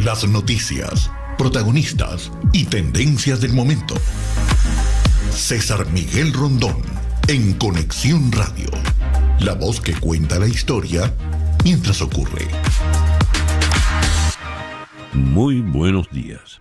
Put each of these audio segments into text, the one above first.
Las noticias, protagonistas y tendencias del momento. César Miguel Rondón, en Conexión Radio. La voz que cuenta la historia mientras ocurre. Muy buenos días.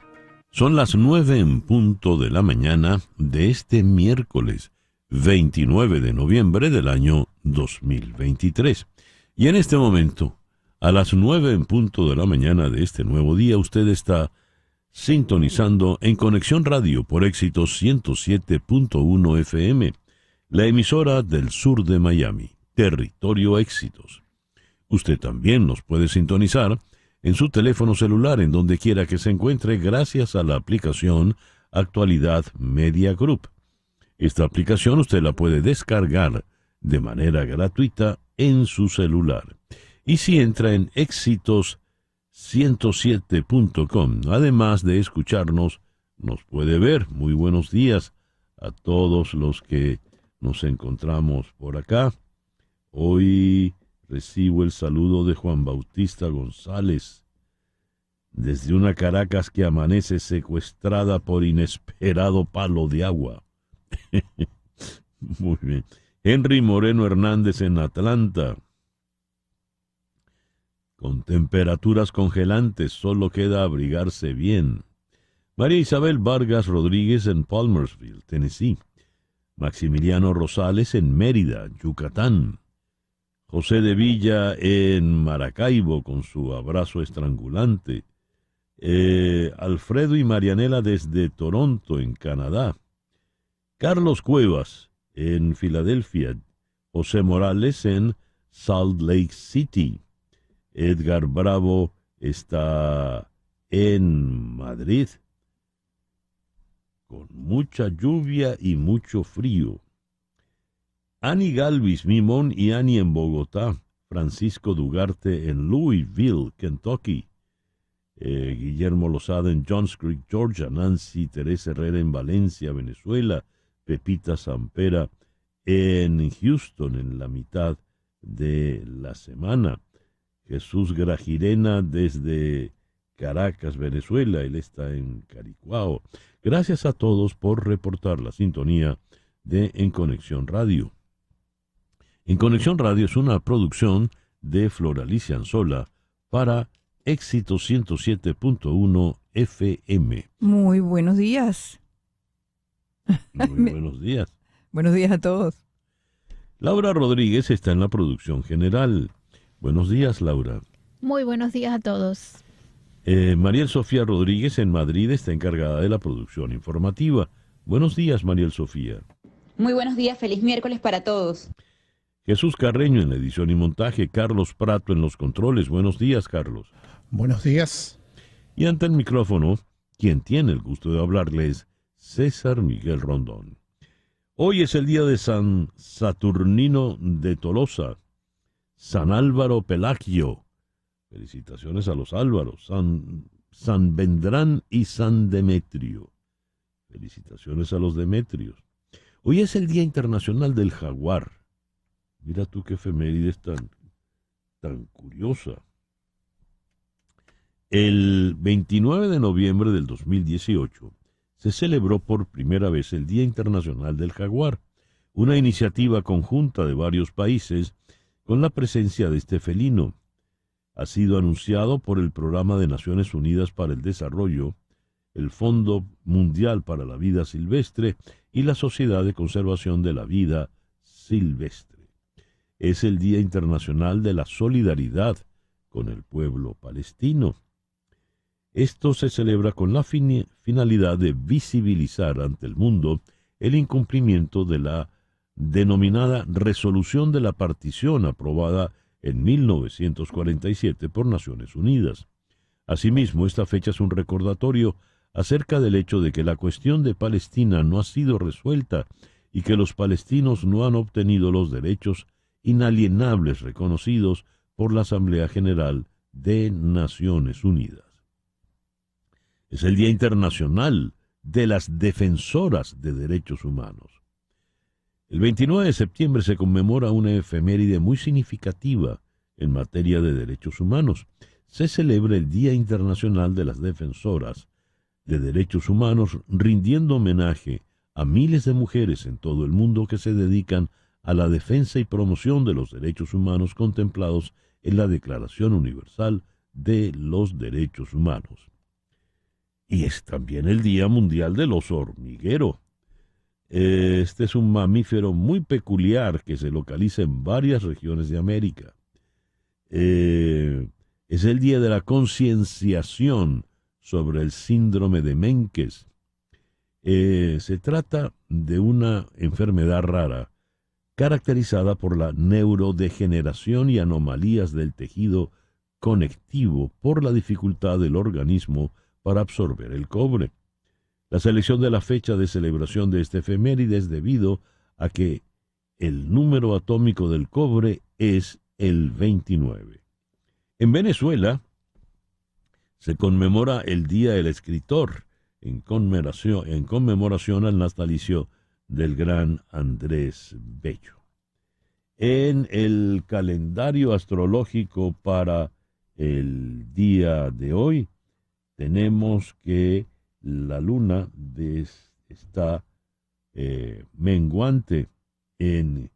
Son las 9 en punto de la mañana de este miércoles 29 de noviembre del año 2023. Y en este momento, a las 9 en punto de la mañana de este nuevo día, usted está sintonizando en Conexión Radio por Éxitos 107.1 FM, la emisora del sur de Miami, Territorio Éxitos. Usted también nos puede sintonizar en su teléfono celular en donde quiera que se encuentre gracias a la aplicación Actualidad Media Group. Esta aplicación usted la puede descargar de manera gratuita en su celular. Y si entra en éxitos107.com, además de escucharnos, nos puede ver. Muy buenos días a todos los que nos encontramos por acá. Hoy recibo el saludo de Juan Bautista González, desde una Caracas que amanece secuestrada por inesperado palo de agua. Muy bien. Henry Moreno Hernández en Atlanta. Con temperaturas congelantes, solo queda abrigarse bien. María Isabel Vargas Rodríguez en Palmersville, Tennessee. Maximiliano Rosales en Mérida, Yucatán. José de Villa en Maracaibo con su abrazo estrangulante. Alfredo y Marianela desde Toronto, en Canadá. Carlos Cuevas en Filadelfia. José Morales en Salt Lake City. Edgar Bravo está en Madrid, con mucha lluvia y mucho frío. Ani Galvis, Mimón y Ani en Bogotá. Francisco Dugarte en Louisville, Kentucky. Guillermo Lozada en Johns Creek, Georgia. Nancy Teresa Herrera en Valencia, Venezuela. Pepita Sampera en Houston en la mitad de la semana. Jesús Grajirena desde Caracas, Venezuela. Él está en Caricuao. Gracias a todos por reportar la sintonía de En Conexión Radio. En Conexión Radio es una producción de Floralicia Anzola para Éxitos 107.1 FM. Muy buenos días. Muy buenos días. Buenos días a todos. Laura Rodríguez está en la producción general. Buenos días, Laura. Muy buenos días a todos. Mariel Sofía Rodríguez en Madrid está encargada de la producción informativa. Buenos días, Mariel Sofía. Muy buenos días, feliz miércoles para todos. Jesús Carreño en la edición y montaje, Carlos Prato en los controles. Buenos días, Carlos. Buenos días. Y ante el micrófono, quien tiene el gusto de hablarles, César Miguel Rondón. Hoy es el día de San Saturnino de Tolosa, San Álvaro Pelagio. Felicitaciones a los Álvaros. San Vendrán y San Demetrio. Felicitaciones a los Demetrios. Hoy es el Día Internacional del Jaguar. Mira tú qué efeméride tan curiosa. El 29 de noviembre del 2018 se celebró por primera vez el Día Internacional del Jaguar, una iniciativa conjunta de varios países con la presencia de este felino. Ha sido anunciado por el Programa de Naciones Unidas para el Desarrollo, el Fondo Mundial para la Vida Silvestre y la Sociedad de Conservación de la Vida Silvestre. Es el Día Internacional de la Solidaridad con el pueblo palestino. Esto se celebra con la finalidad de visibilizar ante el mundo el incumplimiento de la denominada Resolución de la Partición aprobada en 1947 por Naciones Unidas. Asimismo, esta fecha es un recordatorio acerca del hecho de que la cuestión de Palestina no ha sido resuelta y que los palestinos no han obtenido los derechos inalienables reconocidos por la Asamblea General de Naciones Unidas. Es el Día Internacional de las Defensoras de Derechos Humanos. El 29 de septiembre se conmemora una efeméride muy significativa en materia de derechos humanos. se celebra el Día Internacional de las Defensoras de Derechos Humanos, rindiendo homenaje a miles de mujeres en todo el mundo que se dedican a la defensa y promoción de los derechos humanos contemplados en la Declaración Universal de los Derechos Humanos. Y es también el Día Mundial del Oso Hormiguero. Este es un mamífero muy peculiar que se localiza en varias regiones de América. Es el Día de la Concienciación sobre el síndrome de Menkes. Se trata de una enfermedad rara caracterizada por la neurodegeneración y anomalías del tejido conectivo por la dificultad del organismo para absorber el cobre. La selección de la fecha de celebración de este efeméride es debido a que el número atómico del cobre es el 29. En Venezuela se conmemora el Día del Escritor en conmemoración al natalicio del gran Andrés Bello. En el calendario astrológico para el día de hoy tenemos que la luna está menguante en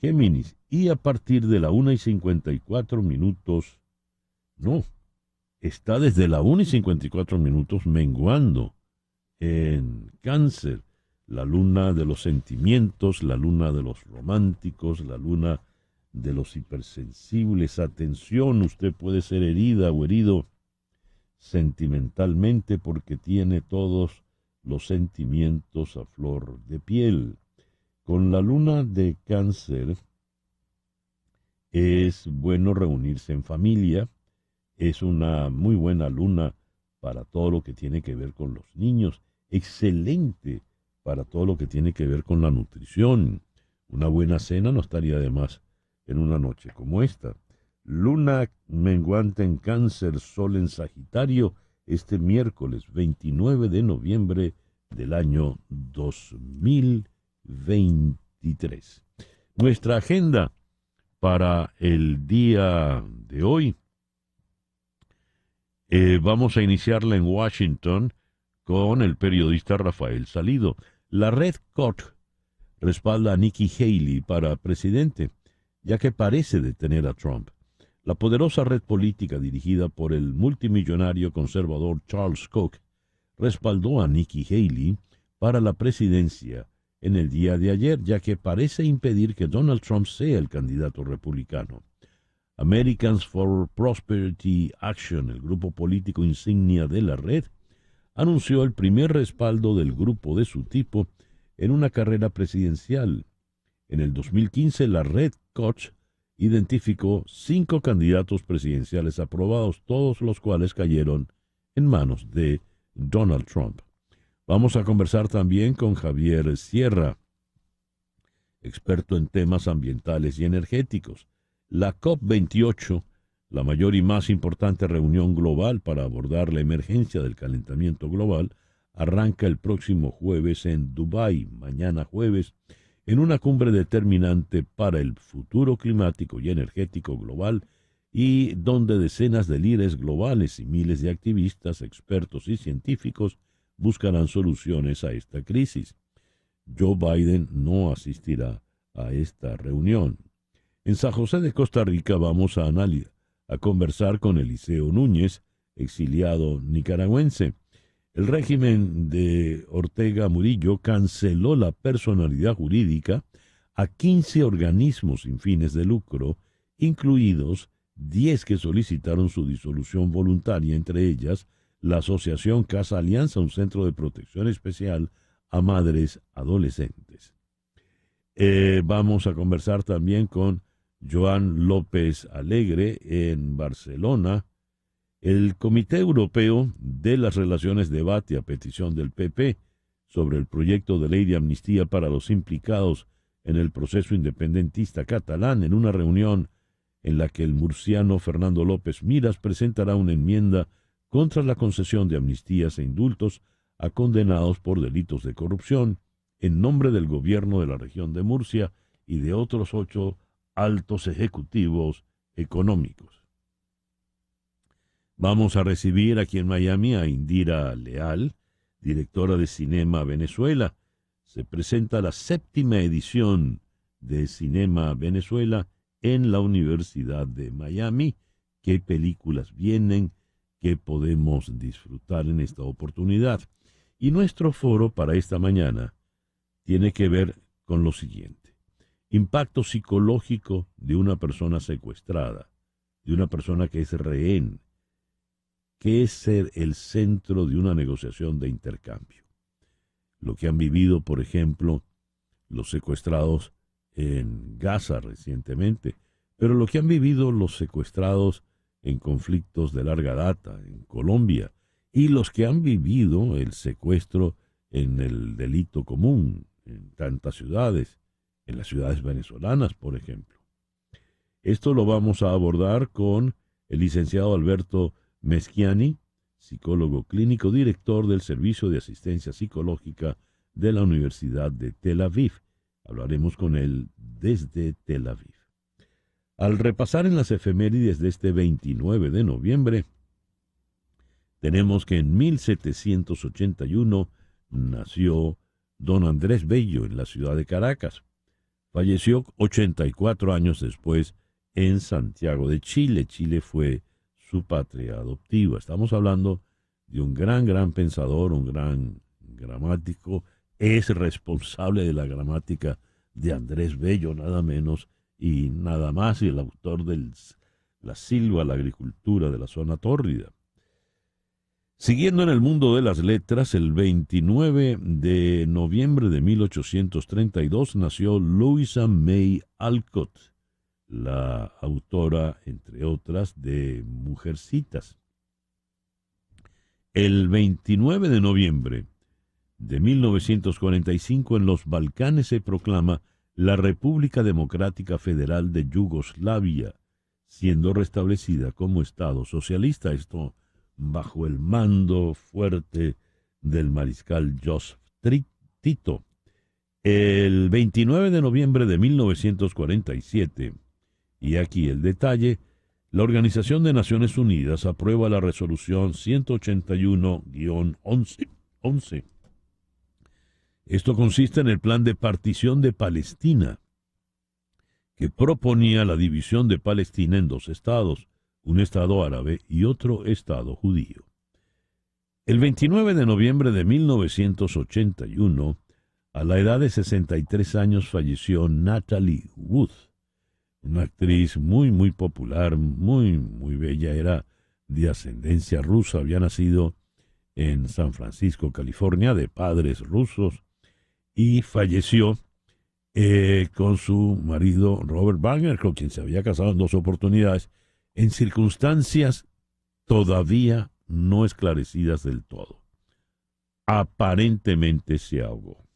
Géminis y a partir de la 1:54, está desde la 1:54 menguando en Cáncer, la luna de los sentimientos, la luna de los románticos, la luna de los hipersensibles. Atención, usted puede ser herida o herido sentimentalmente porque tiene todos los sentimientos a flor de piel. Con la luna de Cáncer es bueno reunirse en familia, es una muy buena luna para todo lo que tiene que ver con los niños, excelente para todo lo que tiene que ver con la nutrición. Una buena cena no estaría de más en una noche como esta. Luna menguante en Cáncer, Sol en Sagitario, este miércoles 29 de noviembre del año 2023. Nuestra agenda para el día de hoy. Vamos a iniciarla en Washington con el periodista Rafael Salido. La red Koch respalda a Nikki Haley para presidente, ya que parece detener a Trump. La poderosa red política dirigida por el multimillonario conservador Charles Koch respaldó a Nikki Haley para la presidencia en el día de ayer, ya que parece impedir que Donald Trump sea el candidato republicano. Americans for Prosperity Action, el grupo político insignia de la red, anunció el primer respaldo del grupo de su tipo en una carrera presidencial. En el 2015, la red Koch identificó 5 candidatos presidenciales aprobados, todos los cuales cayeron en manos de Donald Trump. Vamos a conversar también con Javier Sierra, experto en temas ambientales y energéticos. La COP28, la mayor y más importante reunión global para abordar la emergencia del calentamiento global, arranca el próximo jueves en Dubái, mañana jueves, en una cumbre determinante para el futuro climático y energético global y donde decenas de líderes globales y miles de activistas, expertos y científicos buscarán soluciones a esta crisis. Joe Biden no asistirá a esta reunión. En San José de Costa Rica vamos a conversar con Eliseo Núñez, exiliado nicaragüense. El régimen de Ortega Murillo canceló la personalidad jurídica a 15 organismos sin fines de lucro, incluidos 10 que solicitaron su disolución voluntaria, entre ellas la Asociación Casa Alianza, un centro de protección especial a madres adolescentes. Vamos a conversar también con Joan López Alegre en Barcelona. El Comité Europeo de las Relaciones debate a petición del PP sobre el proyecto de ley de amnistía para los implicados en el proceso independentista catalán en una reunión en la que el murciano Fernando López Miras presentará una enmienda contra la concesión de amnistías e indultos a condenados por delitos de corrupción en nombre del gobierno de la región de Murcia y de otros 8 altos ejecutivos económicos. Vamos a recibir aquí en Miami a Indira Leal, directora de Cinema Venezuela. Se presenta la 7ª edición de Cinema Venezuela en la Universidad de Miami. ¿Qué películas vienen? ¿Qué podemos disfrutar en esta oportunidad? Y nuestro foro para esta mañana tiene que ver con lo siguiente: impacto psicológico de una persona secuestrada, de una persona que es rehén, que es ser el centro de una negociación de intercambio. Lo que han vivido, por ejemplo, los secuestrados en Gaza recientemente, pero lo que han vivido los secuestrados en conflictos de larga data en Colombia, y los que han vivido el secuestro en el delito común en tantas ciudades, en las ciudades venezolanas, por ejemplo. Esto lo vamos a abordar con el licenciado Alberto Meschiani, psicólogo clínico, director del Servicio de Asistencia Psicológica de la Universidad de Tel Aviv. Hablaremos con él desde Tel Aviv. Al repasar en las efemérides de este 29 de noviembre, tenemos que en 1781 nació don Andrés Bello en la ciudad de Caracas. Falleció 84 años después en Santiago de Chile. Chile fue su patria adoptiva. Estamos hablando de un gran pensador, un gran gramático. Es responsable de la gramática de Andrés Bello, nada menos y nada más, y el autor de La Silva, la agricultura de la zona tórrida. Siguiendo en el mundo de las letras, el 29 de noviembre de 1832 nació Louisa May Alcott, la autora, entre otras, de Mujercitas. El 29 de noviembre de 1945 en los Balcanes se proclama la República Democrática Federal de Yugoslavia, siendo restablecida como Estado socialista, esto bajo el mando fuerte del mariscal Joseph Tito. El 29 de noviembre de 1947, y aquí el detalle, la Organización de Naciones Unidas aprueba la resolución 181-11. Esto consiste en el plan de partición de Palestina, que proponía la división de Palestina en 2 estados, un estado árabe y otro estado judío. El 29 de noviembre de 1981, a la edad de 63 años, falleció Natalie Wood, una actriz muy popular, muy bella. Era de ascendencia rusa, había nacido en San Francisco, California, de padres rusos, y falleció con su marido Robert Wagner, con quien se había casado en 2 oportunidades, en circunstancias todavía no esclarecidas del todo. Aparentemente se ahogó.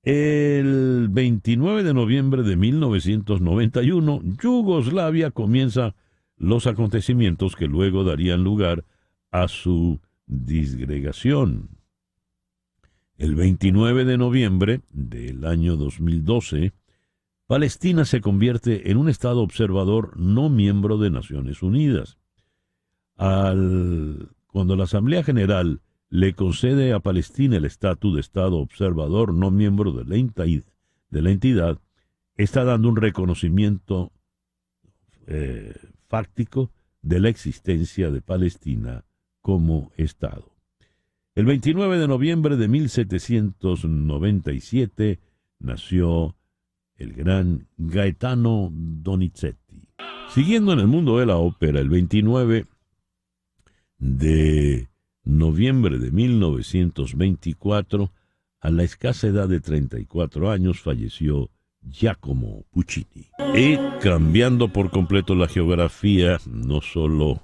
El 29 de noviembre de 1991, Yugoslavia comienza los acontecimientos que luego darían lugar a su disgregación. El 29 de noviembre del año 2012, Palestina se convierte en un estado observador no miembro de Naciones Unidas. Cuando la Asamblea General le concede a Palestina el estatus de estado observador no miembro de la entidad, está dando un reconocimiento fáctico de la existencia de Palestina como estado. El 29 de noviembre de 1797 nació el gran Gaetano Donizetti. Siguiendo en el mundo de la ópera, el 29 de noviembre de 1924, a la escasa edad de 34 años, falleció Giacomo Puccini. Y cambiando por completo la geografía, no solo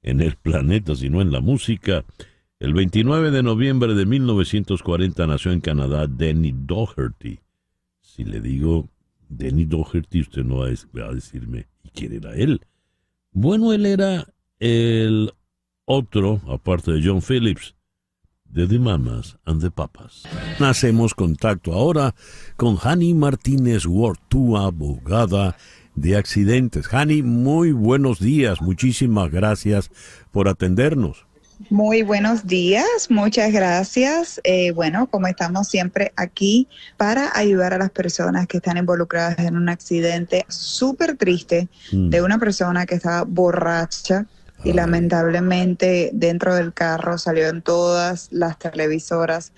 en el planeta, sino en la música, el 29 de noviembre de 1940 nació en Canadá Denny Doherty. Si le digo Denny Doherty, usted no va a decirme, ¿y quién era él? Bueno, él era el otro, aparte de John Phillips, de The Mamas and the Papas. Hacemos contacto ahora con Hani Martínez Wortúa, abogada de Accidentes. Hani, muy buenos días. Muchísimas gracias por atendernos. Muy buenos días, muchas gracias. Bueno, como estamos siempre aquí para ayudar a las personas que están involucradas en un accidente súper triste de una persona que estaba borracha y lamentablemente dentro del carro salió en todas las televisoras.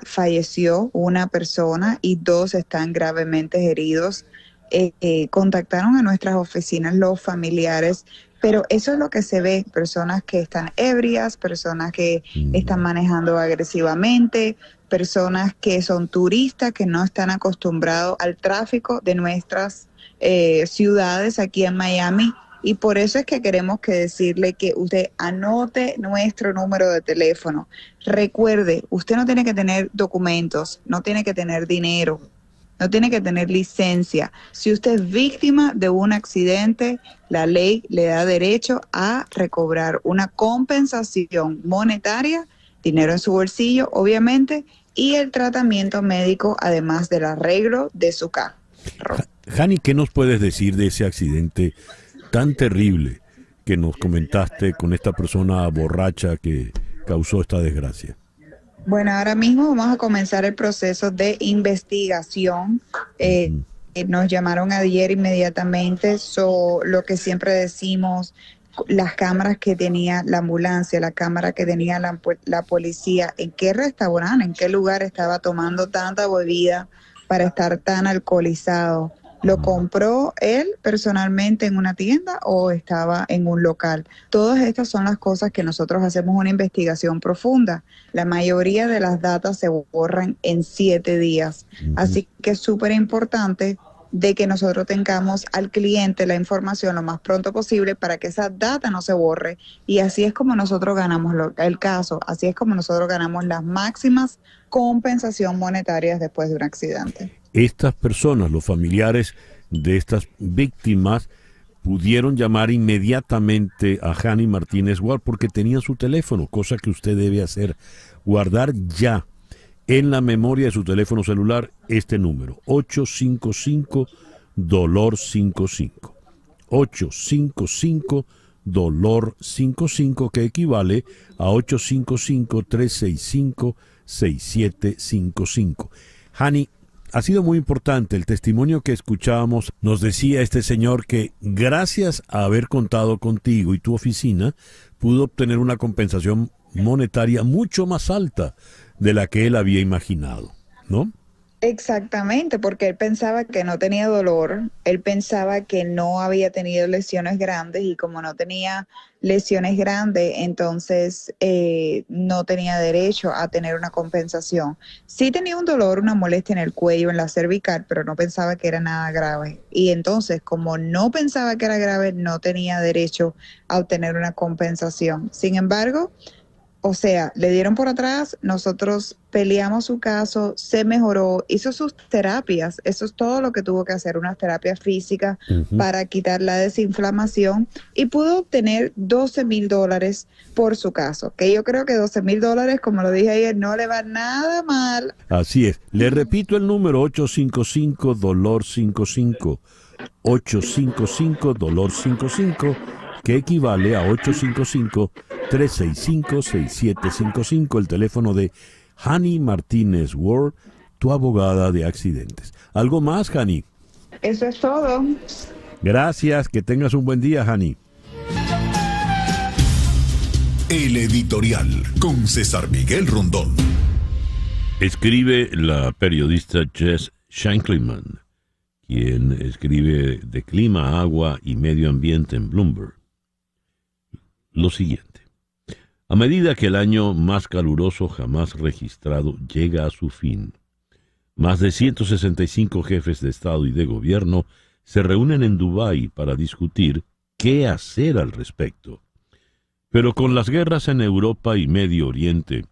Falleció una persona y 2 están gravemente heridos. Contactaron a nuestras oficinas los familiares, pero eso es lo que se ve, personas que están ebrias, personas que están manejando agresivamente, personas que son turistas, que no están acostumbrados al tráfico de nuestras ciudades aquí en Miami. Y por eso es que queremos decirle que usted anote nuestro número de teléfono. Recuerde, usted no tiene que tener documentos, no tiene que tener dinero, no tiene que tener licencia. Si usted es víctima de un accidente, la ley le da derecho a recobrar una compensación monetaria, dinero en su bolsillo, obviamente, y el tratamiento médico, además del arreglo de su carro. Hani, ¿qué nos puedes decir de ese accidente tan terrible que nos comentaste con esta persona borracha que causó esta desgracia? Bueno, ahora mismo vamos a comenzar el proceso de investigación. Nos llamaron ayer inmediatamente. Lo que siempre decimos, las cámaras que tenía la ambulancia, la cámara que tenía la policía, en qué restaurante, en qué lugar estaba tomando tanta bebida para estar tan alcoholizado. ¿Lo compró él personalmente en una tienda o estaba en un local? Todas estas son las cosas que nosotros hacemos una investigación profunda. La mayoría de las datas se borran en 7 días. Así que es súper importante de que nosotros tengamos al cliente la información lo más pronto posible para que esa data no se borre. Y así es como nosotros ganamos el caso. Así es como nosotros ganamos las máximas compensación monetarias después de un accidente. Estas personas, los familiares de estas víctimas, pudieron llamar inmediatamente a Hani Martínez Ward porque tenían su teléfono, cosa que usted debe hacer, guardar ya en la memoria de su teléfono celular este número, 855-DOLOR55. 855-DOLOR55, que equivale a 855-365-6755. Hani, ha sido muy importante el testimonio que escuchábamos. Nos decía este señor que gracias a haber contado contigo y tu oficina, pudo obtener una compensación monetaria mucho más alta de la que él había imaginado, ¿no? Exactamente, porque él pensaba que no tenía dolor, él pensaba que no había tenido lesiones grandes y como no tenía lesiones grandes, entonces no tenía derecho a tener una compensación. Sí tenía un dolor, una molestia en el cuello, en la cervical, pero no pensaba que era nada grave. Y entonces, como no pensaba que era grave, no tenía derecho a obtener una compensación. Sin embargo, o sea, le dieron por atrás, nosotros peleamos su caso, se mejoró, hizo sus terapias, eso es todo lo que tuvo que hacer, una terapia física para quitar la desinflamación y pudo obtener $12,000 por su caso, que yo creo que $12,000, como lo dije ayer, no le va nada mal. Así es, le repito el número, 855-DOLOR55, 855-DOLOR55, que equivale a 855-365-6755, el teléfono de Hani Martínez Ward, tu abogada de accidentes. ¿Algo más, Hani? Eso es todo. Gracias, que tengas un buen día, Hani. El editorial con César Miguel Rondón. Escribe la periodista Jess Shankleman, quien escribe de clima, agua y medio ambiente en Bloomberg, lo siguiente: a medida que el año más caluroso jamás registrado llega a su fin, más de 165 jefes de Estado y de Gobierno se reúnen en Dubái para discutir qué hacer al respecto. Pero con las guerras en Europa y Medio Oriente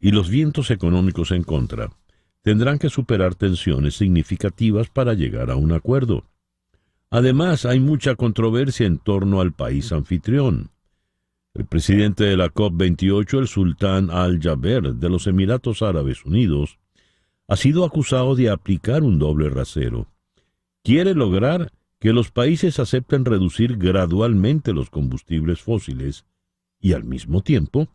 y los vientos económicos en contra, tendrán que superar tensiones significativas para llegar a un acuerdo. Además, hay mucha controversia en torno al país anfitrión. El presidente de la COP28, el sultán Al-Jaber de los Emiratos Árabes Unidos, ha sido acusado de aplicar un doble rasero. Quiere lograr que los países acepten reducir gradualmente los combustibles fósiles y al mismo tiempo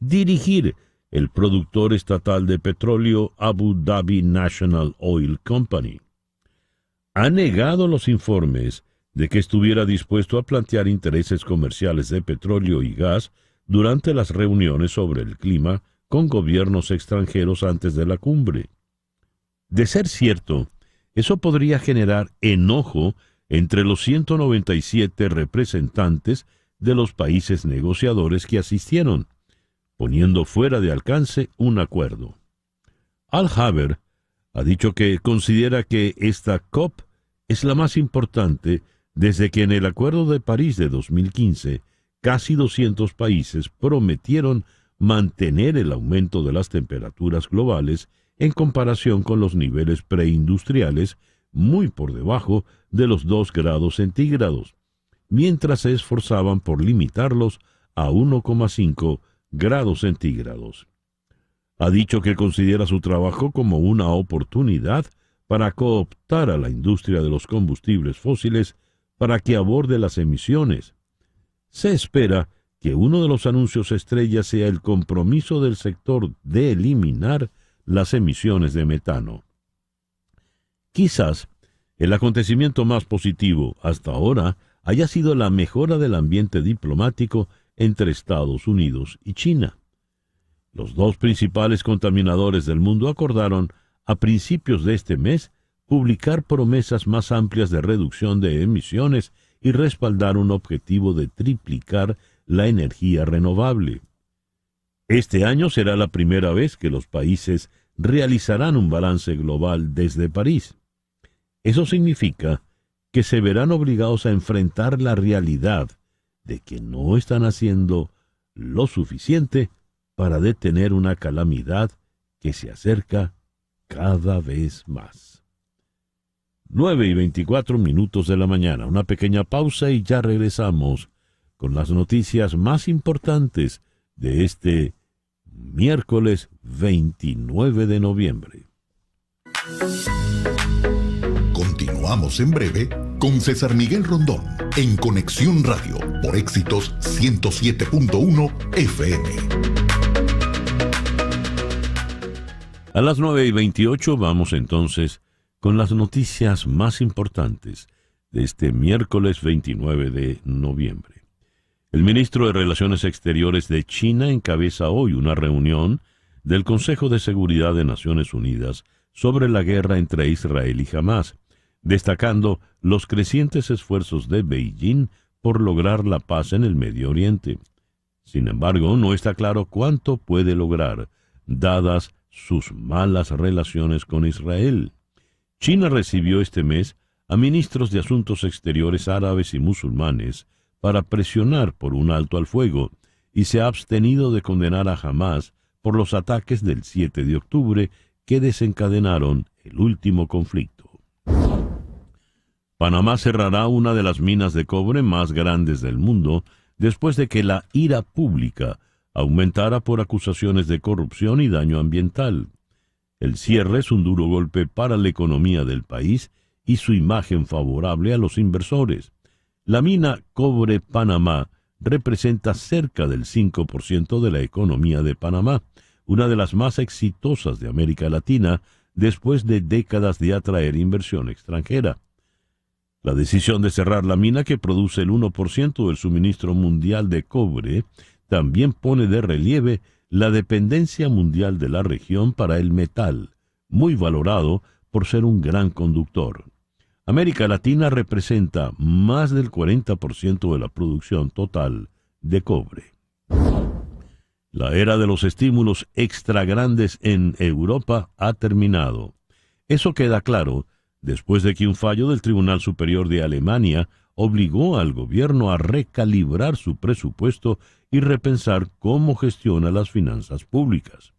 dirigir el productor estatal de petróleo Abu Dhabi National Oil Company. Ha negado los informes de que estuviera dispuesto a plantear intereses comerciales de petróleo y gas durante las reuniones sobre el clima con gobiernos extranjeros antes de la cumbre. De ser cierto, eso podría generar enojo entre los 197 representantes de los países negociadores que asistieron, poniendo fuera de alcance un acuerdo. Al-Haber ha dicho que considera que esta COP es la más importante desde que en el Acuerdo de París de 2015 casi 200 países prometieron mantener el aumento de las temperaturas globales en comparación con los niveles preindustriales muy por debajo de los 2 grados centígrados, mientras se esforzaban por limitarlos a 1,5 grados centígrados. Ha dicho que considera su trabajo como una oportunidad para cooptar a la industria de los combustibles fósiles para que aborde las emisiones. Se espera que uno de los anuncios estrella sea el compromiso del sector de eliminar las emisiones de metano. Quizás el acontecimiento más positivo hasta ahora haya sido la mejora del ambiente diplomático entre Estados Unidos y China. Los dos principales contaminadores del mundo acordaron a principios de este mes publicar promesas más amplias de reducción de emisiones y respaldar un objetivo de triplicar la energía renovable. Este año será la primera vez que los países realizarán un balance global desde París. Eso significa que se verán obligados a enfrentar la realidad de que no están haciendo lo suficiente para detener una calamidad que se acerca cada vez más. 9:24 de la mañana, una pequeña pausa y ya regresamos con las noticias más importantes de este miércoles 29 de noviembre. Continuamos en breve con César Miguel Rondón en Conexión Radio por Éxitos 107.1 FM. A las 9:28 vamos entonces con las noticias más importantes de este miércoles 29 de noviembre. El ministro de Relaciones Exteriores de China encabeza hoy una reunión del Consejo de Seguridad de Naciones Unidas sobre la guerra entre Israel y Hamás, destacando los crecientes esfuerzos de Beijing por lograr la paz en el Medio Oriente. Sin embargo, no está claro cuánto puede lograr, dadas sus malas relaciones con Israel. China recibió este mes a ministros de Asuntos Exteriores árabes y musulmanes para presionar por un alto al fuego y se ha abstenido de condenar a Hamás por los ataques del 7 de octubre que desencadenaron el último conflicto. Panamá cerrará una de las minas de cobre más grandes del mundo después de que la ira pública aumentara por acusaciones de corrupción y daño ambiental. El cierre es un duro golpe para la economía del país y su imagen favorable a los inversores. La mina Cobre Panamá representa cerca del 5% de la economía de Panamá, una de las más exitosas de América Latina después de décadas de atraer inversión extranjera. La decisión de cerrar la mina, que produce el 1% del suministro mundial de cobre, también pone de relieve la dependencia mundial de la región para el metal, muy valorado por ser un gran conductor. América Latina representa más del 40% de la producción total de cobre. La era de los estímulos extra grandes en Europa ha terminado. Eso queda claro después de que un fallo del Tribunal Superior de Alemania obligó al gobierno a recalibrar su presupuesto y repensar cómo gestiona las finanzas públicas.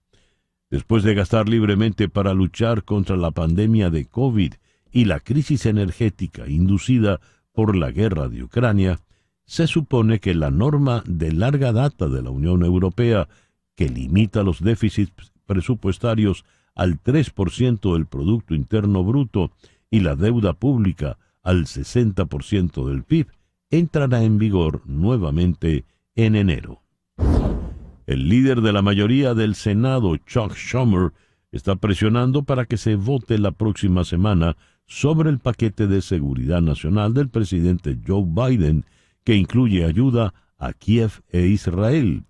Después de gastar libremente para luchar contra la pandemia de COVID y la crisis energética inducida por la guerra de Ucrania, se supone que la norma de larga data de la Unión Europea, que limita los déficits presupuestarios al 3% del Producto Interno Bruto y la deuda pública al 60% del PIB, entrará en vigor nuevamente en enero. El líder de la mayoría del Senado, Chuck Schumer, está presionando para que se vote la próxima semana sobre el paquete de seguridad nacional del presidente Joe Biden, que incluye ayuda a Kiev e Israel.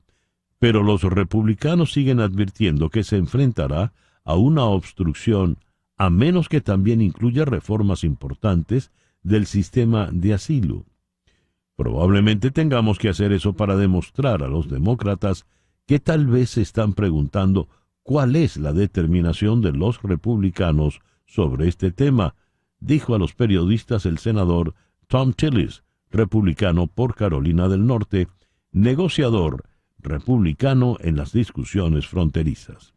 Pero los republicanos siguen advirtiendo que se enfrentará a una obstrucción a menos que también incluya reformas importantes del sistema de asilo. Probablemente tengamos que hacer eso para demostrar a los demócratas que tal vez se están preguntando cuál es la determinación de los republicanos sobre este tema, dijo a los periodistas el senador Tom Tillis, republicano por Carolina del Norte, negociador republicano en las discusiones fronterizas.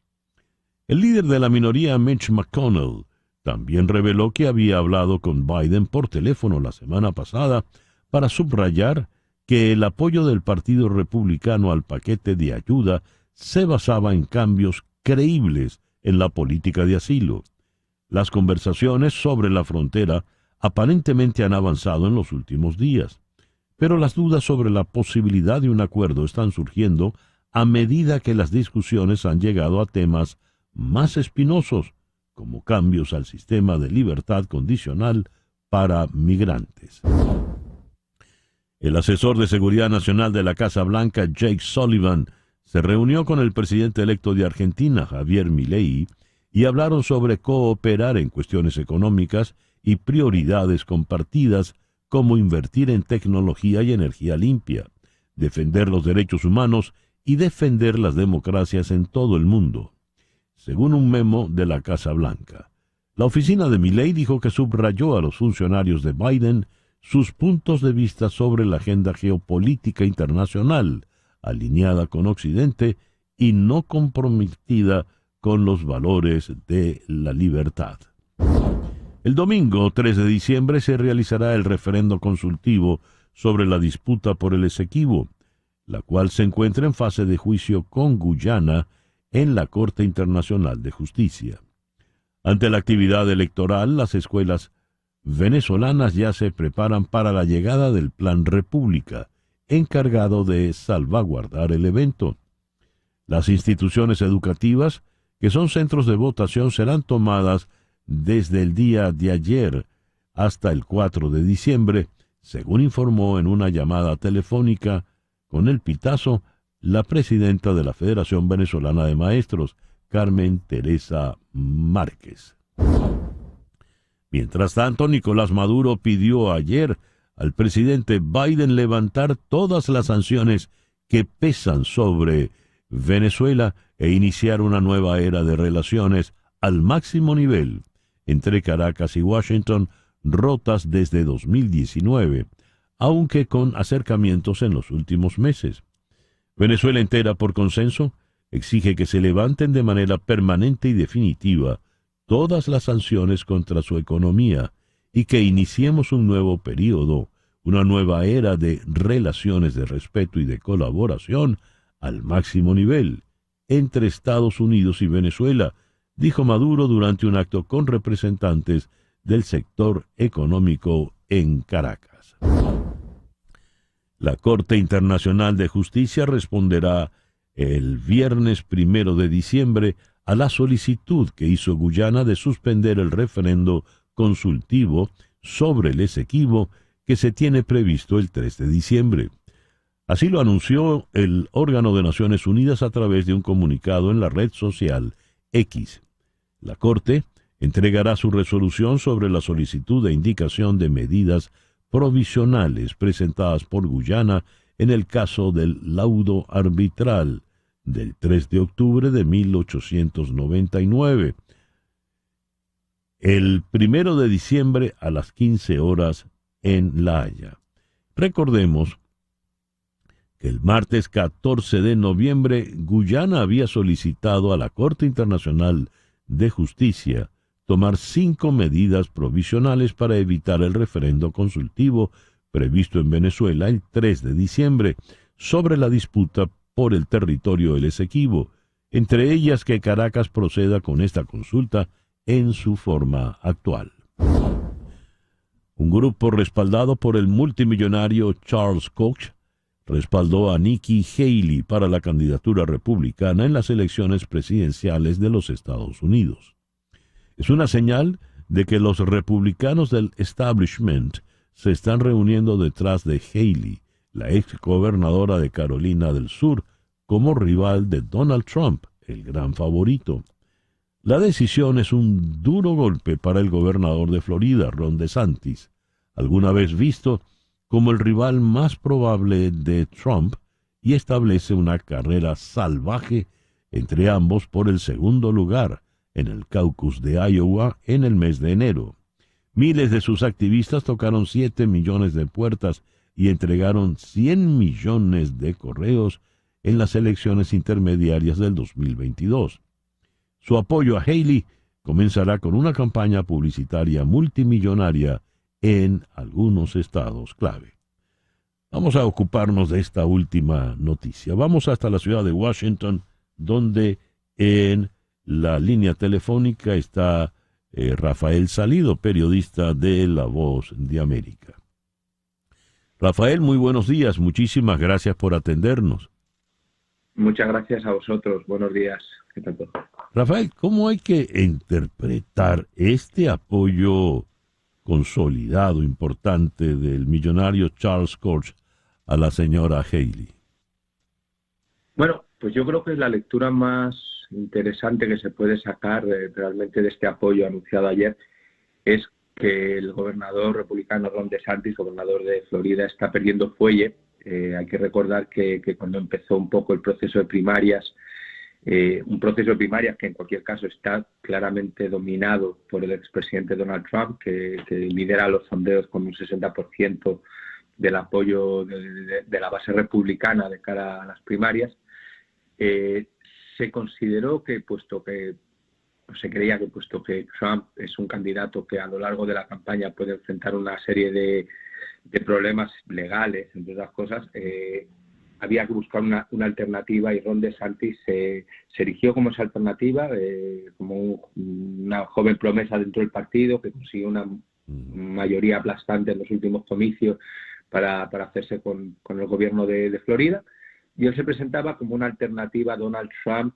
El líder de la minoría, Mitch McConnell, también reveló que había hablado con Biden por teléfono la semana pasada para subrayar que el apoyo del Partido Republicano al paquete de ayuda se basaba en cambios creíbles en la política de asilo. Las conversaciones sobre la frontera aparentemente han avanzado en los últimos días, pero las dudas sobre la posibilidad de un acuerdo están surgiendo a medida que las discusiones han llegado a temas más espinosos, como cambios al sistema de libertad condicional para migrantes. El asesor de Seguridad Nacional de la Casa Blanca, Jake Sullivan, se reunió con el presidente electo de Argentina, Javier Milei, y hablaron sobre cooperar en cuestiones económicas y prioridades compartidas como invertir en tecnología y energía limpia, defender los derechos humanos y defender las democracias en todo el mundo. Según un memo de la Casa Blanca, la oficina de Milei dijo que subrayó a los funcionarios de Biden sus puntos de vista sobre la agenda geopolítica internacional, alineada con Occidente y no comprometida con los valores de la libertad. El domingo 3 de diciembre se realizará el referendo consultivo sobre la disputa por el Esequibo, la cual se encuentra en fase de juicio con Guyana en la Corte Internacional de Justicia. Ante la actividad electoral, las escuelas venezolanas ya se preparan para la llegada del Plan República, encargado de salvaguardar el evento. Las instituciones educativas, que son centros de votación, serán tomadas desde el día de ayer hasta el 4 de diciembre, según informó en una llamada telefónica con El Pitazo la presidenta de la Federación Venezolana de Maestros, Carmen Teresa Márquez. Mientras tanto, Nicolás Maduro pidió ayer al presidente Biden levantar todas las sanciones que pesan sobre Venezuela e iniciar una nueva era de relaciones al máximo nivel entre Caracas y Washington, rotas desde 2019, aunque con acercamientos en los últimos meses. Venezuela entera, por consenso, exige que se levanten de manera permanente y definitiva todas las sanciones contra su economía y que iniciemos un nuevo período, una nueva era de relaciones de respeto y de colaboración al máximo nivel entre Estados Unidos y Venezuela, dijo Maduro durante un acto con representantes del sector económico en Caracas. La Corte Internacional de Justicia responderá el viernes 1 de diciembre a la solicitud que hizo Guyana de suspender el referendo consultivo sobre el Esequibo que se tiene previsto el 3 de diciembre. Así lo anunció el órgano de Naciones Unidas a través de un comunicado en la red social X. La Corte entregará su resolución sobre la solicitud de indicación de medidas provisionales presentadas por Guyana en el caso del laudo arbitral del 3 de octubre de 1899, el 1 de diciembre a las 15 horas en La Haya. Recordemos que el martes 14 de noviembre Guyana había solicitado a la Corte Internacional de Justicia tomar 5 medidas provisionales para evitar el referendo consultivo previsto en Venezuela el 3 de diciembre sobre la disputa por el territorio del Esequibo, entre ellas que Caracas proceda con esta consulta en su forma actual. Un grupo respaldado por el multimillonario Charles Koch respaldó a Nikki Haley para la candidatura republicana en las elecciones presidenciales de los Estados Unidos. Es una señal de que los republicanos del establishment se están reuniendo detrás de Haley, la ex gobernadora de Carolina del Sur, como rival de Donald Trump, el gran favorito. La decisión es un duro golpe para el gobernador de Florida, Ron DeSantis, alguna vez visto como el rival más probable de Trump, y establece una carrera salvaje entre ambos por el segundo lugar en el caucus de Iowa en el mes de enero. Miles de sus activistas tocaron 7 millones de puertas y entregaron 100 millones de correos en las elecciones intermediarias del 2022. Su apoyo a Haley comenzará con una campaña publicitaria multimillonaria en algunos estados clave. Vamos a ocuparnos de esta última noticia. Vamos hasta la ciudad de Washington, donde en la línea telefónica está Rafael Salido, periodista de La Voz de América. Rafael, muy buenos días. Muchísimas gracias por atendernos. Muchas gracias a vosotros. Buenos días. ¿Qué tal todo? Rafael, ¿cómo hay que interpretar este apoyo consolidado, importante del millonario Charles Koch a la señora Haley? Bueno, pues yo creo que es la lectura más interesante que se puede sacar realmente de este apoyo anunciado ayer, es que el gobernador republicano Ron DeSantis, gobernador de Florida, está perdiendo fuelle. Hay que recordar que cuando empezó un poco el proceso de primarias, un proceso de primarias que en cualquier caso está claramente dominado por el expresidente Donald Trump, que lidera los sondeos con un 60% del apoyo de la base republicana de cara a las primarias, se consideró que se creía que puesto que Trump es un candidato que a lo largo de la campaña puede enfrentar una serie de problemas legales, entre otras cosas, había que buscar una alternativa, y Ron DeSantis se erigió como esa alternativa, como una joven promesa dentro del partido que consiguió una mayoría aplastante en los últimos comicios para hacerse con el gobierno de Florida, y él se presentaba como una alternativa a Donald Trump,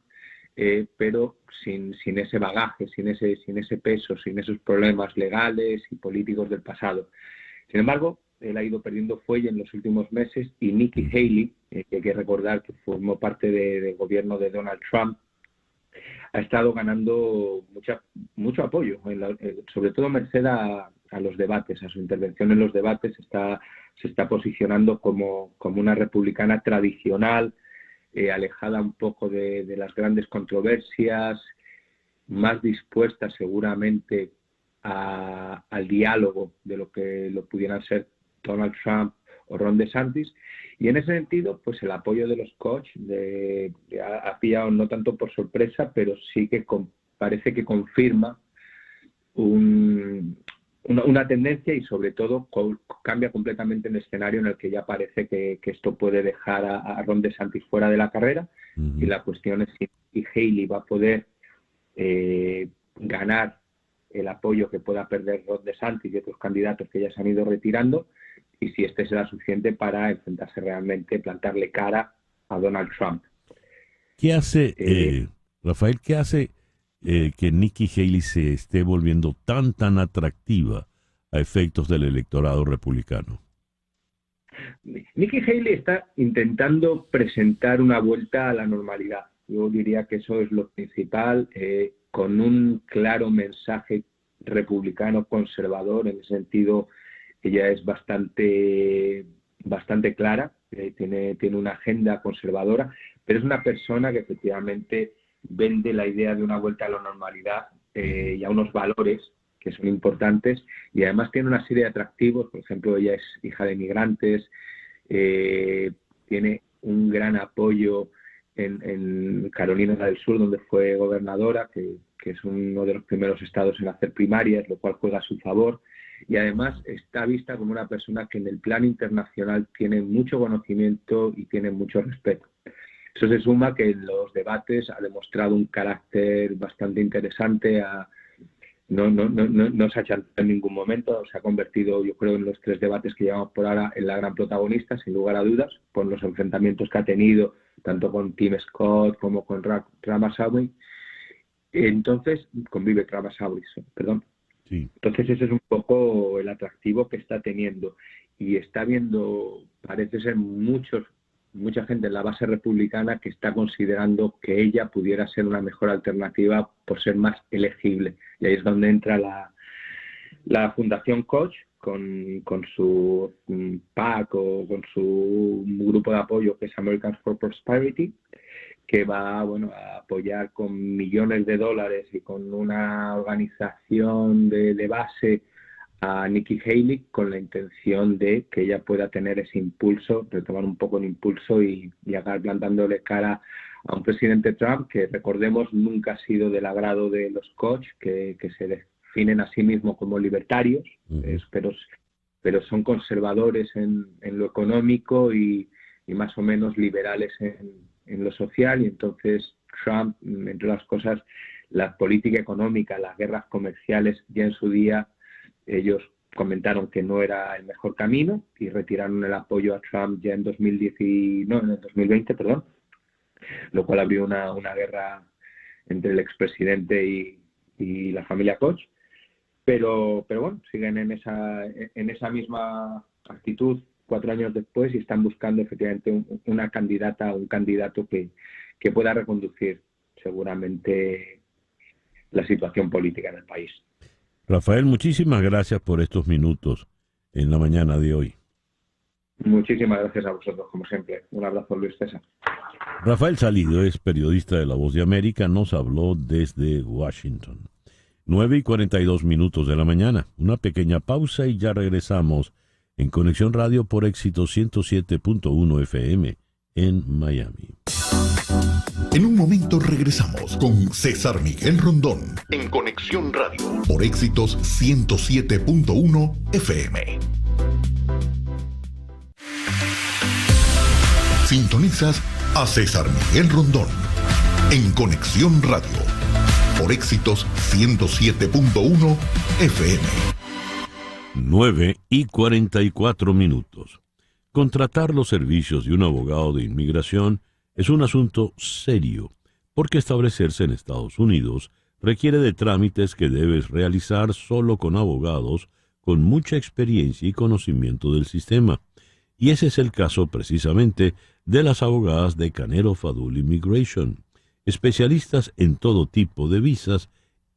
pero sin ese bagaje, sin ese peso, sin esos problemas legales y políticos del pasado. Sin embargo, él ha ido perdiendo fuelle en los últimos meses, y Nikki Haley, que hay que recordar que formó parte del gobierno de Donald Trump, ha estado ganando mucho apoyo, sobre todo merced a los debates, a su intervención en los debates. Se está posicionando como una republicana tradicional, alejada un poco de las grandes controversias, más dispuesta seguramente al diálogo de lo que lo pudieran ser Donald Trump o Ron DeSantis, y en ese sentido pues el apoyo de los Koch ha pillado no tanto por sorpresa, pero sí que parece que confirma una tendencia, y sobre todo cambia completamente el escenario en el que ya parece que esto puede dejar a Ron DeSantis fuera de la carrera. Y la cuestión es si Haley va a poder ganar el apoyo que pueda perder Ron DeSantis y otros candidatos que ya se han ido retirando, y si este será suficiente para enfrentarse realmente, plantarle cara a Donald Trump. ¿Qué hace, Rafael, qué hace que Nikki Haley se esté volviendo tan atractiva a efectos del electorado republicano? Nikki Haley está intentando presentar una vuelta a la normalidad. Yo diría que eso es lo principal, con un claro mensaje republicano conservador. En ese sentido, ella es bastante clara, tiene una agenda conservadora, pero es una persona que efectivamente vende la idea de una vuelta a la normalidad y a unos valores que son importantes, y además tiene una serie de atractivos. Por ejemplo, ella es hija de migrantes, tiene un gran apoyo en Carolina del Sur, donde fue gobernadora, que es uno de los primeros estados en hacer primarias, lo cual juega a su favor, y además está vista como una persona que en el plano internacional tiene mucho conocimiento y tiene mucho respeto. Eso se suma que en los debates ha demostrado un carácter bastante interesante, ha no se ha achantado en ningún momento, se ha convertido, yo creo, en los 3 debates que llevamos por ahora en la gran protagonista, sin lugar a dudas, por los enfrentamientos que ha tenido, tanto con Tim Scott como con Ramaswamy. Entonces, con Vivek Ramaswamy, perdón. Sí. Entonces ese es un poco el atractivo que está teniendo. Y está viendo, parece ser mucha gente en la base republicana que está considerando que ella pudiera ser una mejor alternativa por ser más elegible. Y ahí es donde entra la Fundación Koch con su PAC o con su grupo de apoyo que es Americans for Prosperity, que va a apoyar con millones de dólares y con una organización de base a Nikki Haley con la intención de que ella pueda tener ese impulso, retomar un poco el impulso y acabar plantándole cara a un presidente Trump que, recordemos, nunca ha sido del agrado de los Koch, que se definen a sí mismos como libertarios, pero son conservadores en lo económico y más o menos liberales en lo social. Y entonces Trump, entre las cosas, la política económica, las guerras comerciales, ya en su día ellos comentaron que no era el mejor camino y retiraron el apoyo a Trump ya en el 2020, lo cual abrió una guerra entre el expresidente y la familia Koch. Pero bueno, siguen en esa misma actitud 4 años después y están buscando efectivamente una candidata o un candidato que pueda reconducir seguramente la situación política en el país. Rafael, muchísimas gracias por estos minutos en la mañana de hoy. Muchísimas gracias a vosotros, como siempre. Un abrazo, Luis César. Rafael Salido es periodista de La Voz de América, nos habló desde Washington. 9:42 de la mañana. Una pequeña pausa y ya regresamos en Conexión Radio por Éxito 107.1 FM en Miami. En un momento regresamos con César Miguel Rondón en Conexión Radio por Éxitos 107.1 FM. Sintonizas a César Miguel Rondón en Conexión Radio por Éxitos 107.1 FM. 9:44. Contratar los servicios de un abogado de inmigración es un asunto serio, porque establecerse en Estados Unidos requiere de trámites que debes realizar solo con abogados con mucha experiencia y conocimiento del sistema. Y ese es el caso precisamente de las abogadas de Canero Fadul Immigration. Especialistas en todo tipo de visas,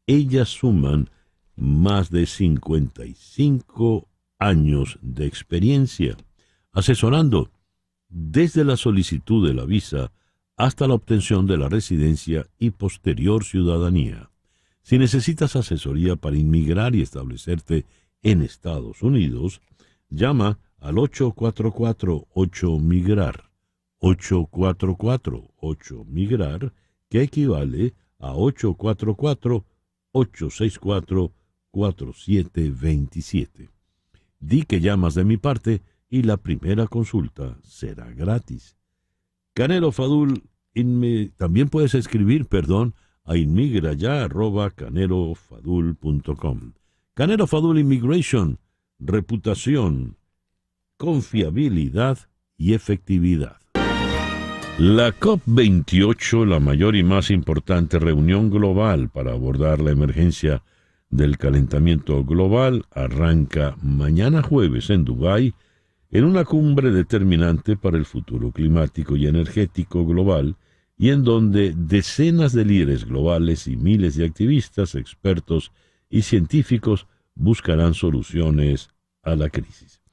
ellas suman más de 55 años de experiencia, asesorando desde la solicitud de la visa hasta la obtención de la residencia y posterior ciudadanía. Si necesitas asesoría para inmigrar y establecerte en Estados Unidos, llama al 844-8MIGRAR, 844-8MIGRAR, que equivale a 844-864-4727. Di que llamas de mi parte y la primera consulta será gratis. Canero Fadul, también puedes escribir, a inmigraya@canerofadul.com. Canero Fadul Immigration, reputación, confiabilidad y efectividad. La COP28, la mayor y más importante reunión global para abordar la emergencia del calentamiento global, arranca mañana jueves en Dubái, en una cumbre determinante para el futuro climático y energético global, y en donde decenas de líderes globales y miles de activistas, expertos y científicos buscarán soluciones a la crisis.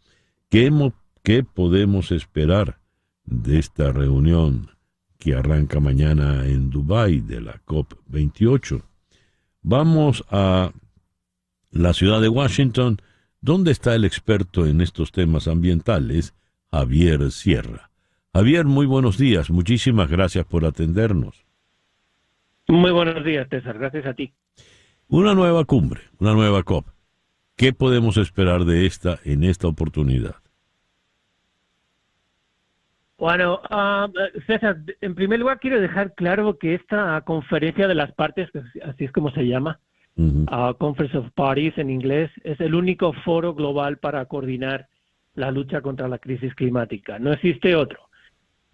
¿Qué podemos esperar de esta reunión que arranca mañana en Dubái de la COP28? Vamos a la ciudad de Washington, donde está el experto en estos temas ambientales, Javier Sierra. Javier, muy buenos días. Muchísimas gracias por atendernos. Muy buenos días, César. Gracias a ti. Una nueva cumbre, una nueva COP. ¿Qué podemos esperar de en esta oportunidad? Bueno, César, en primer lugar quiero dejar claro que esta conferencia de las partes, así es como se llama, Conference of Parties en inglés, es el único foro global para coordinar la lucha contra la crisis climática. No existe otro.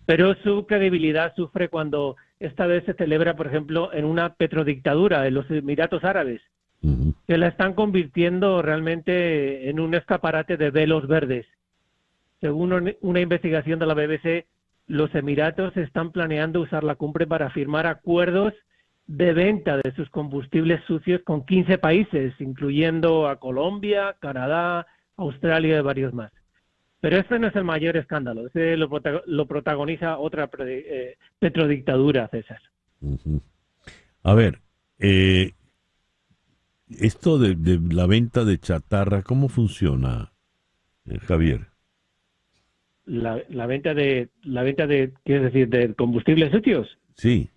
Pero su credibilidad sufre cuando esta vez se celebra, por ejemplo, en una petrodictadura, en los Emiratos Árabes, que la están convirtiendo realmente en un escaparate de velos verdes. Según una investigación de la BBC, los Emiratos están planeando usar la cumbre para firmar acuerdos de venta de sus combustibles sucios con 15 países, incluyendo a Colombia, Canadá, Australia y varios más. Pero este no es el mayor escándalo, este lo protagoniza otra petrodictadura, César. A ver, esto de la venta de chatarra, ¿cómo funciona, Javier? La venta de, ¿quieres decir, de combustibles sucios? Sí.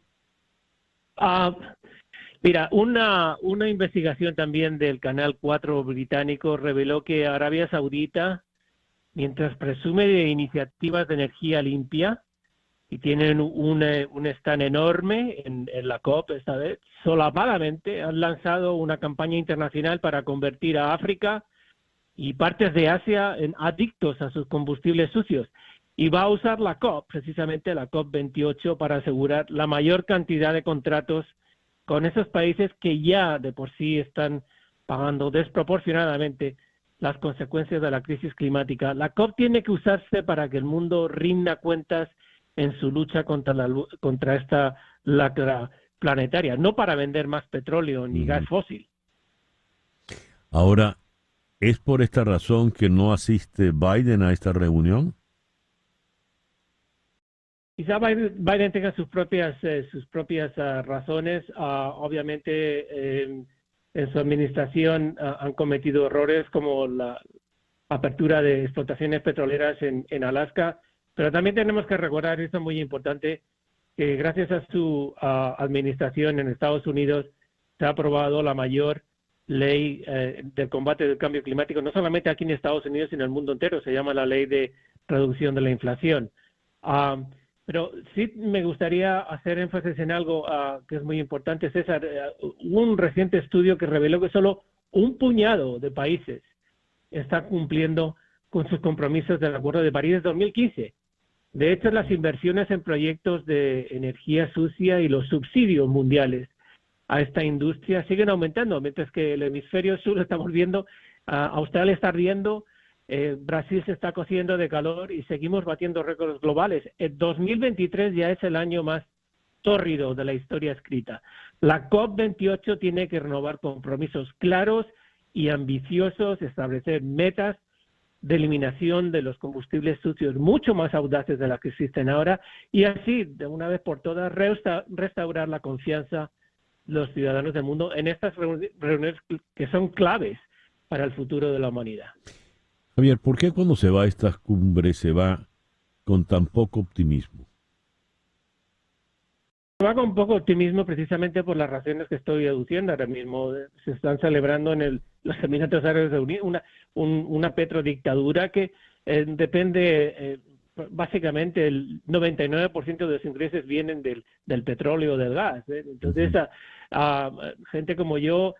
Mira, una investigación también del Canal 4 británico reveló que Arabia Saudita, mientras presume de iniciativas de energía limpia, y tienen un stand enorme en la COP esta vez, solapadamente han lanzado una campaña internacional para convertir a África y partes de Asia en adictos a sus combustibles sucios. Y va a usar la COP, precisamente la COP28, para asegurar la mayor cantidad de contratos con esos países que ya de por sí están pagando desproporcionadamente las consecuencias de la crisis climática. La COP tiene que usarse para que el mundo rinda cuentas en su lucha contra esta lacra planetaria, no para vender más petróleo ni gas fósil. Ahora, ¿es por esta razón que no asiste Biden a esta reunión? Quizá Biden tenga sus propias razones. Obviamente, en su administración han cometido errores como la apertura de explotaciones petroleras en Alaska, pero también tenemos que recordar, esto es muy importante, que gracias a su administración en Estados Unidos se ha aprobado la mayor ley del combate del cambio climático, no solamente aquí en Estados Unidos, sino en el mundo entero. Se llama la Ley de Reducción de la Inflación. Pero sí me gustaría hacer énfasis en algo que es muy importante, César. Un reciente estudio que reveló que solo un puñado de países está cumpliendo con sus compromisos del Acuerdo de París de 2015. De hecho, las inversiones en proyectos de energía sucia y los subsidios mundiales a esta industria siguen aumentando, mientras que el hemisferio sur está volviendo, Australia está ardiendo, Brasil se está cociendo de calor y seguimos batiendo récords globales. El 2023 ya es el año más tórrido de la historia escrita. La COP28 tiene que renovar compromisos claros y ambiciosos, establecer metas de eliminación de los combustibles sucios mucho más audaces de las que existen ahora y así, de una vez por todas, restaurar la confianza de los ciudadanos del mundo en estas reuniones que son claves para el futuro de la humanidad. Javier, ¿por qué cuando se va a estas cumbres se va con tan poco optimismo? Se va con poco optimismo precisamente por las razones que estoy deduciendo ahora mismo. Se están celebrando en los Emiratos Árabes Unidos una petrodictadura que depende, básicamente el 99% de los ingresos vienen del petróleo o del gas. Entonces, gente como yo,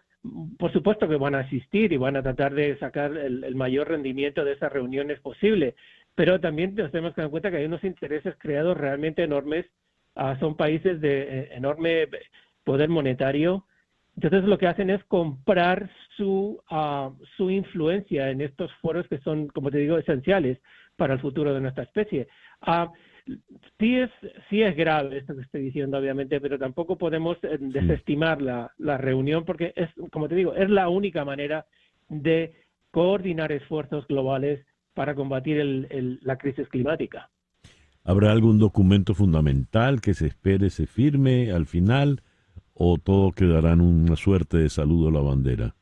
por supuesto que van a asistir y van a tratar de sacar el mayor rendimiento de esas reuniones posible, pero también nos tenemos que dar cuenta que hay unos intereses creados realmente enormes. Son países de enorme poder monetario. Entonces lo que hacen es comprar su influencia en estos foros que son, como te digo, esenciales para el futuro de nuestra especie. Sí es grave esto que estoy diciendo, obviamente, pero tampoco podemos desestimar la reunión porque es, como te digo, es la única manera de coordinar esfuerzos globales para combatir la crisis climática. ¿Habrá algún documento fundamental que se espere se firme al final o todo quedará en una suerte de saludo a la bandera?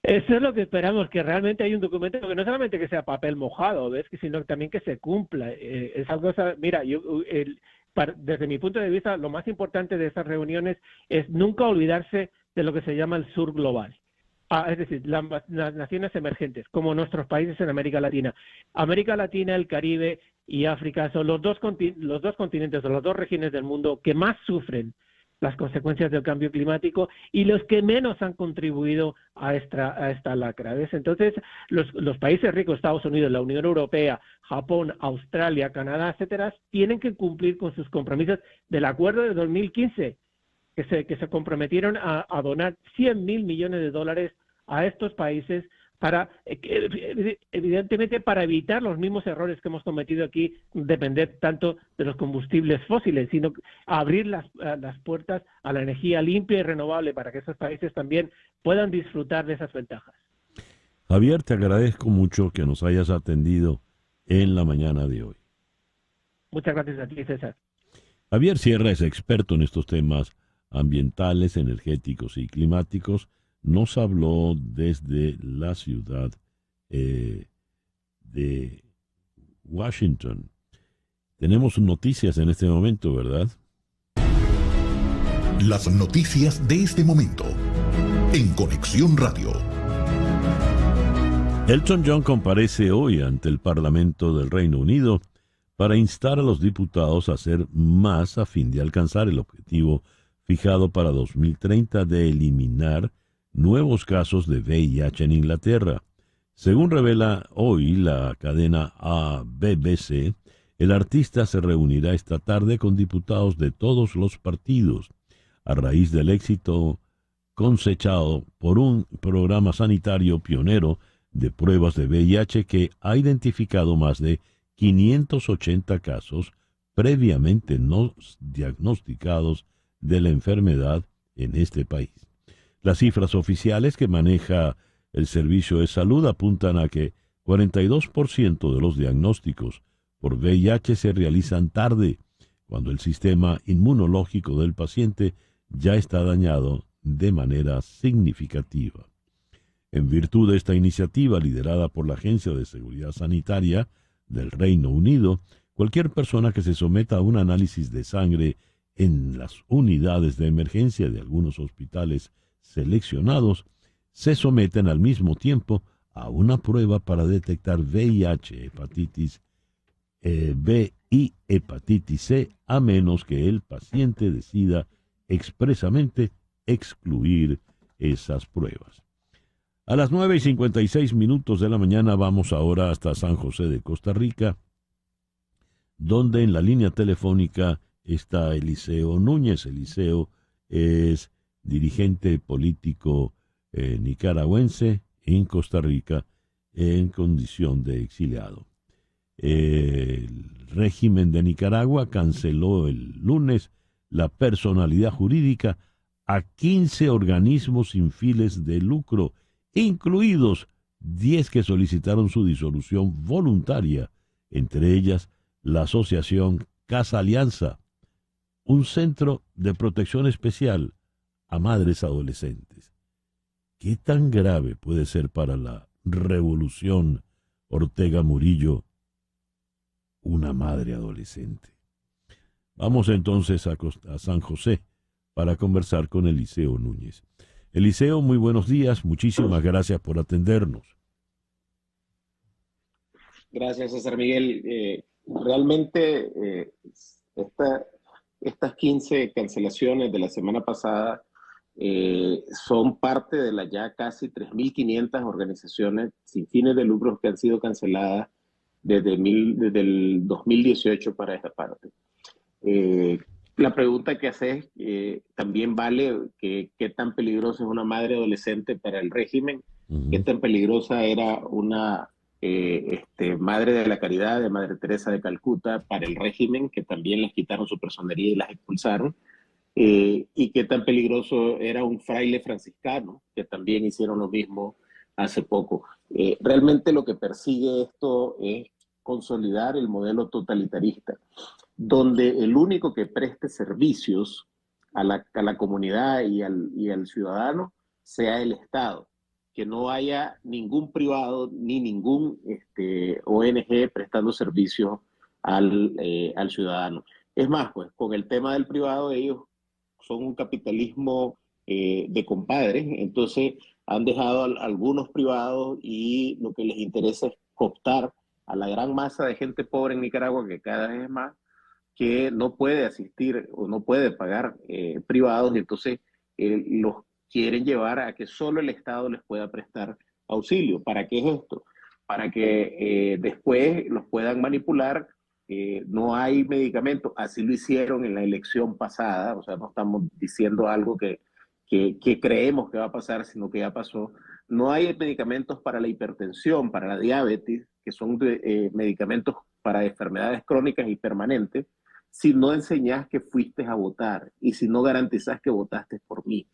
Eso es lo que esperamos, que realmente hay un documento que no solamente que sea papel mojado, ¿ves? Sino también que se cumpla. Es algo, mira, desde mi punto de vista, lo más importante de estas reuniones es nunca olvidarse de lo que se llama el sur global. Es decir, las naciones emergentes, como nuestros países en América Latina. América Latina, el Caribe y África son los dos continentes o las dos regiones del mundo que más sufren las consecuencias del cambio climático y los que menos han contribuido a esta lacra. ¿Ves? Entonces, los países ricos, Estados Unidos, la Unión Europea, Japón, Australia, Canadá, etcétera, tienen que cumplir con sus compromisos del acuerdo de 2015, que se comprometieron a donar $100.000 millones a estos países para, evidentemente, para evitar los mismos errores que hemos cometido aquí, depender tanto de los combustibles fósiles, sino abrir las puertas a la energía limpia y renovable para que esos países también puedan disfrutar de esas ventajas. Javier, te agradezco mucho que nos hayas atendido en la mañana de hoy. Muchas gracias a ti, César. Javier Sierra es experto en estos temas ambientales, energéticos y climáticos. Nos habló desde la ciudad de Washington. Tenemos noticias en este momento, ¿verdad? Las noticias de este momento en Conexión Radio. Elton John comparece hoy ante el Parlamento del Reino Unido para instar a los diputados a hacer más a fin de alcanzar el objetivo fijado para 2030 de eliminar nuevos casos de VIH en Inglaterra. Según revela hoy la cadena BBC, el artista se reunirá esta tarde con diputados de todos los partidos, a raíz del éxito cosechado por un programa sanitario pionero de pruebas de VIH que ha identificado más de 580 casos previamente no diagnosticados de la enfermedad en este país. Las cifras oficiales que maneja el Servicio de Salud apuntan a que 42% de los diagnósticos por VIH se realizan tarde, cuando el sistema inmunológico del paciente ya está dañado de manera significativa. En virtud de esta iniciativa liderada por la Agencia de Seguridad Sanitaria del Reino Unido, cualquier persona que se someta a un análisis de sangre en las unidades de emergencia de algunos hospitales seleccionados se someten al mismo tiempo a una prueba para detectar VIH, hepatitis B y hepatitis C, a menos que el paciente decida expresamente excluir esas pruebas. A las 9:56 de la mañana vamos ahora hasta San José de Costa Rica, donde en la línea telefónica está Eliseo Núñez. Eliseo es dirigente político nicaragüense en Costa Rica en condición de exiliado. El régimen de Nicaragua canceló el lunes la personalidad jurídica a 15 organismos sin fines de lucro, incluidos 10 que solicitaron su disolución voluntaria, entre ellas la asociación Casa Alianza, un centro de protección especial a madres adolescentes. ¿Qué tan grave puede ser para la revolución Ortega Murillo una madre adolescente? Vamos entonces a San José para conversar con Eliseo Núñez. Eliseo, muy buenos días, muchísimas gracias por atendernos. Gracias, César Miguel. Realmente estas 15 cancelaciones de la semana pasada son parte de las ya casi 3.500 organizaciones sin fines de lucro que han sido canceladas desde el 2018 para esta parte. La pregunta que haces también vale qué tan peligrosa es una madre adolescente para el régimen, qué tan peligrosa era una madre de la caridad de Madre Teresa de Calcuta para el régimen, que también les quitaron su personería y las expulsaron, y qué tan peligroso era un fraile franciscano, que también hicieron lo mismo hace poco. Realmente lo que persigue esto es consolidar el modelo totalitarista, donde el único que preste servicios a la comunidad y al ciudadano sea el Estado, que no haya ningún privado ni ningún ONG prestando servicios al ciudadano. Es más, pues con el tema del privado, ellos son un capitalismo de compadres, entonces han dejado a algunos privados y lo que les interesa es cooptar a la gran masa de gente pobre en Nicaragua, que cada vez es más, que no puede asistir o no puede pagar privados, y entonces los quieren llevar a que solo el Estado les pueda prestar auxilio. ¿Para qué es esto? Para que después los puedan manipular. No hay medicamentos, así lo hicieron en la elección pasada, o sea, no estamos diciendo algo que creemos que va a pasar, sino que ya pasó. No hay medicamentos para la hipertensión, para la diabetes, que son medicamentos para enfermedades crónicas y permanentes, si no enseñás que fuiste a votar y si no garantizás que votaste por mí.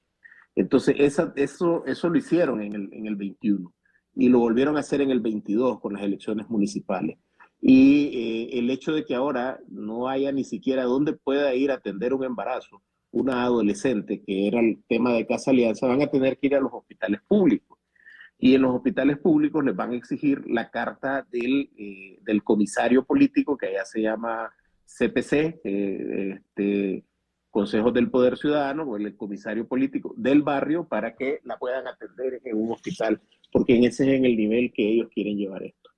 Entonces, eso lo hicieron en el 21 y lo volvieron a hacer en el 22 con las elecciones municipales. Y el hecho de que ahora no haya ni siquiera dónde pueda ir a atender un embarazo, una adolescente, que era el tema de Casa Alianza, van a tener que ir a los hospitales públicos. Y en los hospitales públicos les van a exigir la carta del comisario político, que allá se llama CPC, Consejos del Poder Ciudadano, o el comisario político del barrio, para que la puedan atender en un hospital, porque en ese es en el nivel que ellos quieren llevar esto.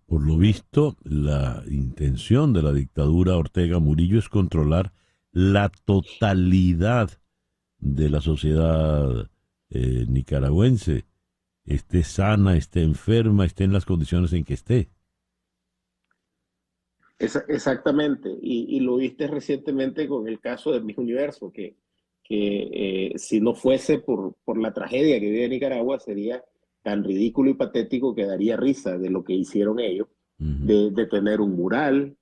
Por lo visto, la intención de la dictadura Ortega Murillo es controlar la totalidad de la sociedad nicaragüense, esté sana, esté enferma, esté en las condiciones en que esté. Exactamente, y lo viste recientemente con el caso de Miss Universo, que si no fuese por la tragedia que vive Nicaragua, sería tan ridículo y patético que daría risa de lo que hicieron ellos, de tener un mural,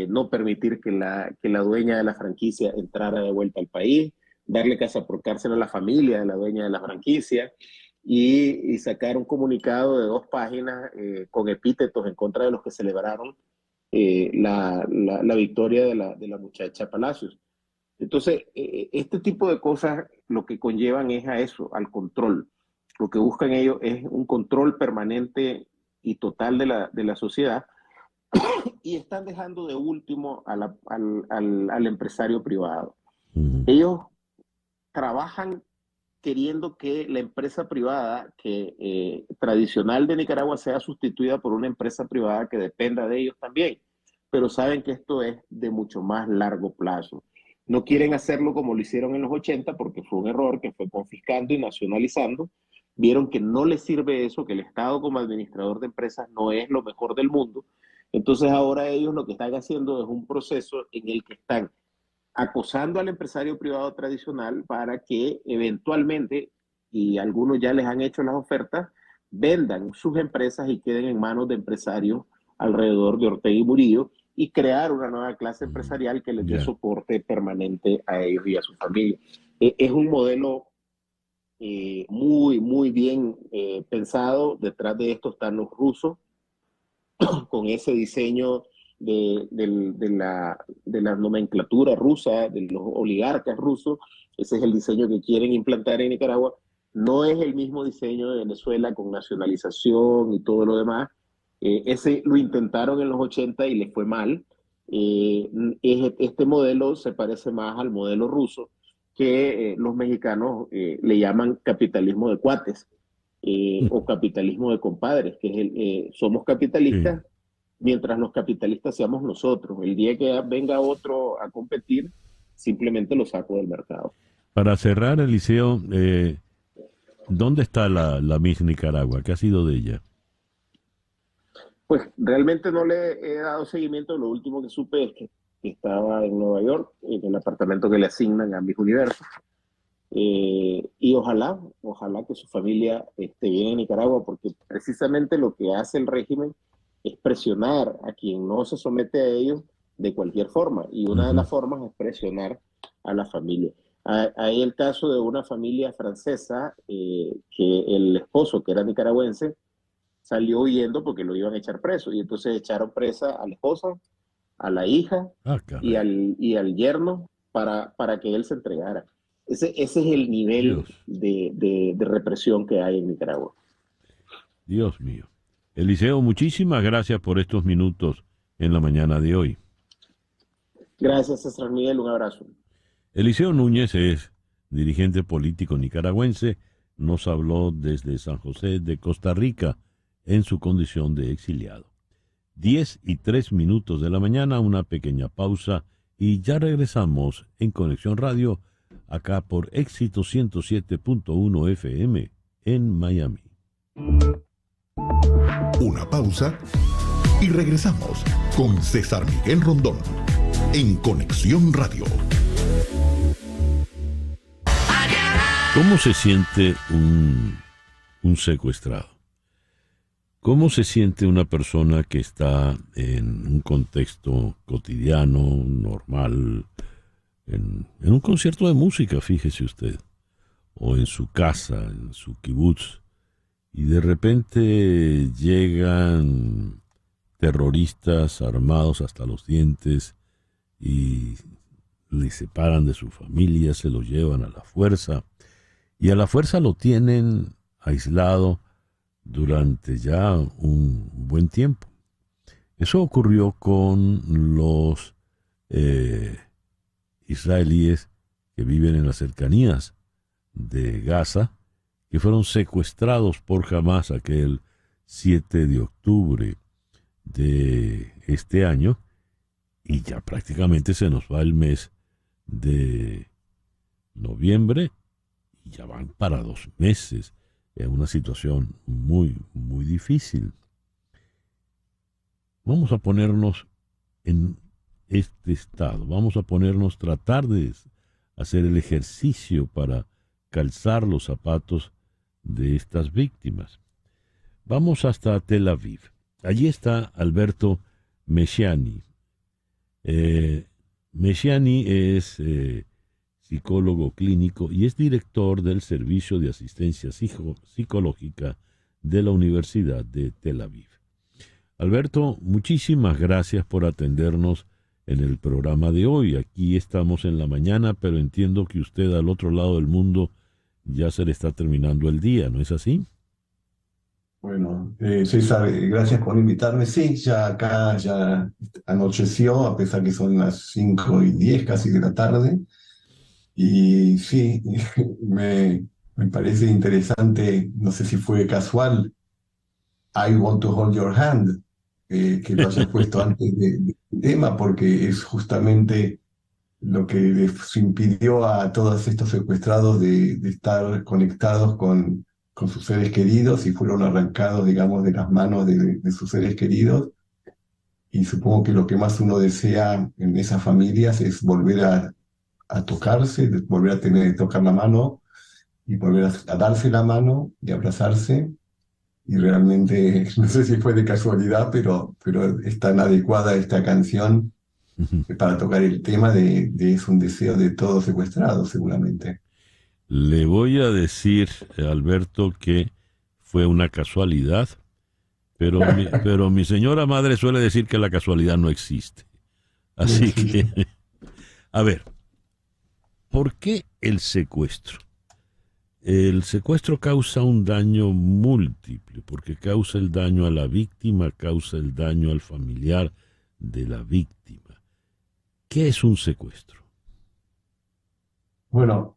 no permitir que la dueña de la franquicia entrara de vuelta al país, darle casa por cárcel a la familia de la dueña de la franquicia, y sacar un comunicado de 2 páginas con epítetos en contra de los que celebraron la victoria de la muchacha Palacios. Entonces, este tipo de cosas lo que conllevan es a eso, al control. Lo que buscan ellos es un control permanente y total de la sociedad, y están dejando de último al empresario privado. Ellos trabajan queriendo que la empresa privada tradicional de Nicaragua sea sustituida por una empresa privada que dependa de ellos también, pero saben que esto es de mucho más largo plazo. No quieren hacerlo como lo hicieron en los 80, porque fue un error que fue confiscando y nacionalizando. Vieron que no les sirve eso, que el Estado como administrador de empresas no es lo mejor del mundo. Entonces ahora ellos lo que están haciendo es un proceso en el que están acosando al empresario privado tradicional para que eventualmente, y algunos ya les han hecho las ofertas, vendan sus empresas y queden en manos de empresarios alrededor de Ortega y Murillo, y crear una nueva clase empresarial que les dé soporte permanente a ellos y a su familia. Es un modelo muy, muy bien pensado. Detrás de esto están los rusos, con ese diseño de la nomenclatura rusa, de los oligarcas rusos. Ese es el diseño que quieren implantar en Nicaragua. No es el mismo diseño de Venezuela, con nacionalización y todo lo demás. Ese lo intentaron en los 80 y les fue mal. Este modelo se parece más al modelo ruso, que los mexicanos le llaman capitalismo de cuates, o capitalismo de compadres, que es somos capitalistas, mientras los capitalistas seamos nosotros. El día que venga otro a competir, simplemente lo saco del mercado. Para cerrar, Eliseo, ¿dónde está la Miss Nicaragua? ¿Qué ha sido de ella? Pues realmente no le he dado seguimiento. Lo último que supe es que estaba en Nueva York, en el apartamento que le asignan a Miss Universo. Y ojalá que su familia esté bien en Nicaragua, porque precisamente lo que hace el régimen es presionar a quien no se somete a ellos de cualquier forma, y una de las formas es presionar a la familia. Hay el caso de una familia francesa que el esposo, que era nicaragüense, salió huyendo porque lo iban a echar preso, y entonces echaron presa a la esposa, a la hija y al yerno para que él se entregara. Ese es el nivel de represión que hay en Nicaragua. Dios mío. Eliseo, muchísimas gracias por estos minutos en la mañana de hoy. Gracias, César Miguel, un abrazo. Eliseo Núñez es dirigente político nicaragüense, nos habló desde San José de Costa Rica en su condición de exiliado. 10:03 de la mañana, una pequeña pausa y ya regresamos en Conexión Radio, acá por Éxito 107.1 FM en Miami. Una pausa y regresamos con César Miguel Rondón en Conexión Radio. ¿Cómo se siente un secuestrado? ¿Cómo se siente una persona que está en un contexto cotidiano, normal, en un concierto de música, fíjese usted, o en su casa, en su kibutz, y de repente llegan terroristas armados hasta los dientes y le separan de su familia, se lo llevan a la fuerza, y a la fuerza lo tienen aislado durante ya un buen tiempo? Eso ocurrió con los israelíes que viven en las cercanías de Gaza, que fueron secuestrados por Hamás aquel 7 de octubre de este año, y ya prácticamente se nos va el mes de noviembre y ya van para 2 meses. Es una situación muy, muy difícil. Vamos a ponernos en este estado, vamos a ponernos, tratar de hacer el ejercicio para calzar los zapatos de estas víctimas. Vamos hasta Tel Aviv. Allí está Alberto Meshiani. Meshiani es psicólogo clínico y es director del Servicio de Asistencia Psicológica de la Universidad de Tel Aviv. Alberto, muchísimas gracias por atendernos en el programa de hoy. Aquí estamos en la mañana, pero entiendo que usted al otro lado del mundo ya se le está terminando el día, ¿no es así? Bueno, César, gracias por invitarme. Sí, ya acá ya anocheció, a pesar que son las 5:10 casi de la tarde. Y sí, me parece interesante, no sé si fue casual, I want to hold your hand, que lo hayas puesto antes del tema, porque es justamente lo que les impidió a todos estos secuestrados de estar conectados con sus seres queridos, y fueron arrancados, digamos, de las manos de sus seres queridos. Y supongo que lo que más uno desea en esas familias es volver a tocarse, volver a tocar la mano y volver a darse la mano y abrazarse. Y realmente, no sé si fue de casualidad, pero es tan adecuada esta canción para tocar el tema es un deseo de todo secuestrado, seguramente. Le voy a decir, Alberto, que fue una casualidad, pero mi señora madre suele decir que la casualidad no existe. Así que, a ver, ¿por qué el secuestro? El secuestro causa un daño múltiple, porque causa el daño a la víctima, causa el daño al familiar de la víctima. ¿Qué es un secuestro? Bueno,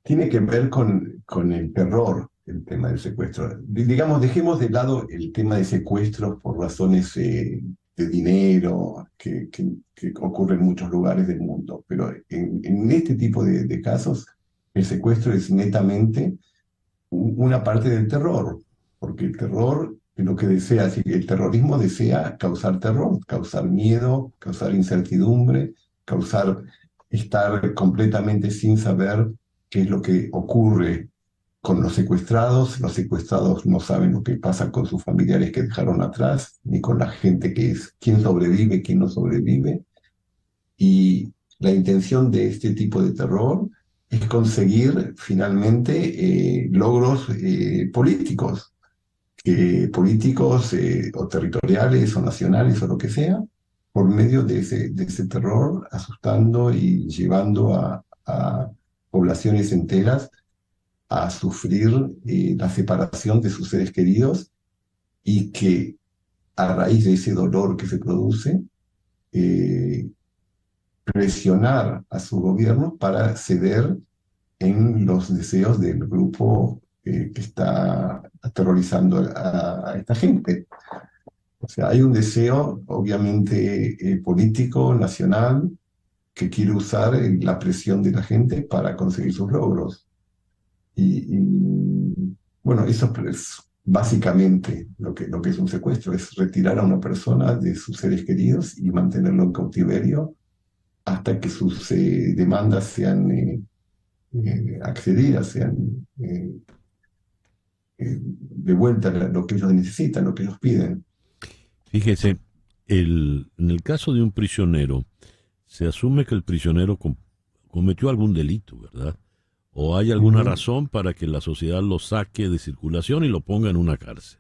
tiene que ver con el terror, el tema del secuestro. Digamos, dejemos de lado el tema de secuestros por razones de dinero que ocurren en muchos lugares del mundo, pero en este tipo de casos, el secuestro es netamente una parte del terror, porque el terror es lo que desea, así que el terrorismo desea causar terror, causar miedo, causar incertidumbre, causar estar completamente sin saber qué es lo que ocurre con los secuestrados no saben lo que pasa con sus familiares que dejaron atrás, ni con la gente quién sobrevive, quién no sobrevive. Y la intención de este tipo de terror es conseguir finalmente logros políticos o territoriales o nacionales o lo que sea, por medio de ese terror, asustando y llevando a poblaciones enteras a sufrir la separación de sus seres queridos, y que a raíz de ese dolor que se produce, presionar a su gobierno para ceder en los deseos del grupo que está aterrorizando a esta gente. O sea, hay un deseo, obviamente, político, nacional, que quiere usar la presión de la gente para conseguir sus logros. Bueno, eso es básicamente lo que es un secuestro, es retirar a una persona de sus seres queridos y mantenerlo en cautiverio hasta que sus demandas sean accedidas, sean de vuelta lo que ellos necesitan, lo que ellos piden. Fíjese, en el caso de un prisionero, se asume que el prisionero cometió algún delito, ¿verdad? O hay alguna razón para que la sociedad lo saque de circulación y lo ponga en una cárcel.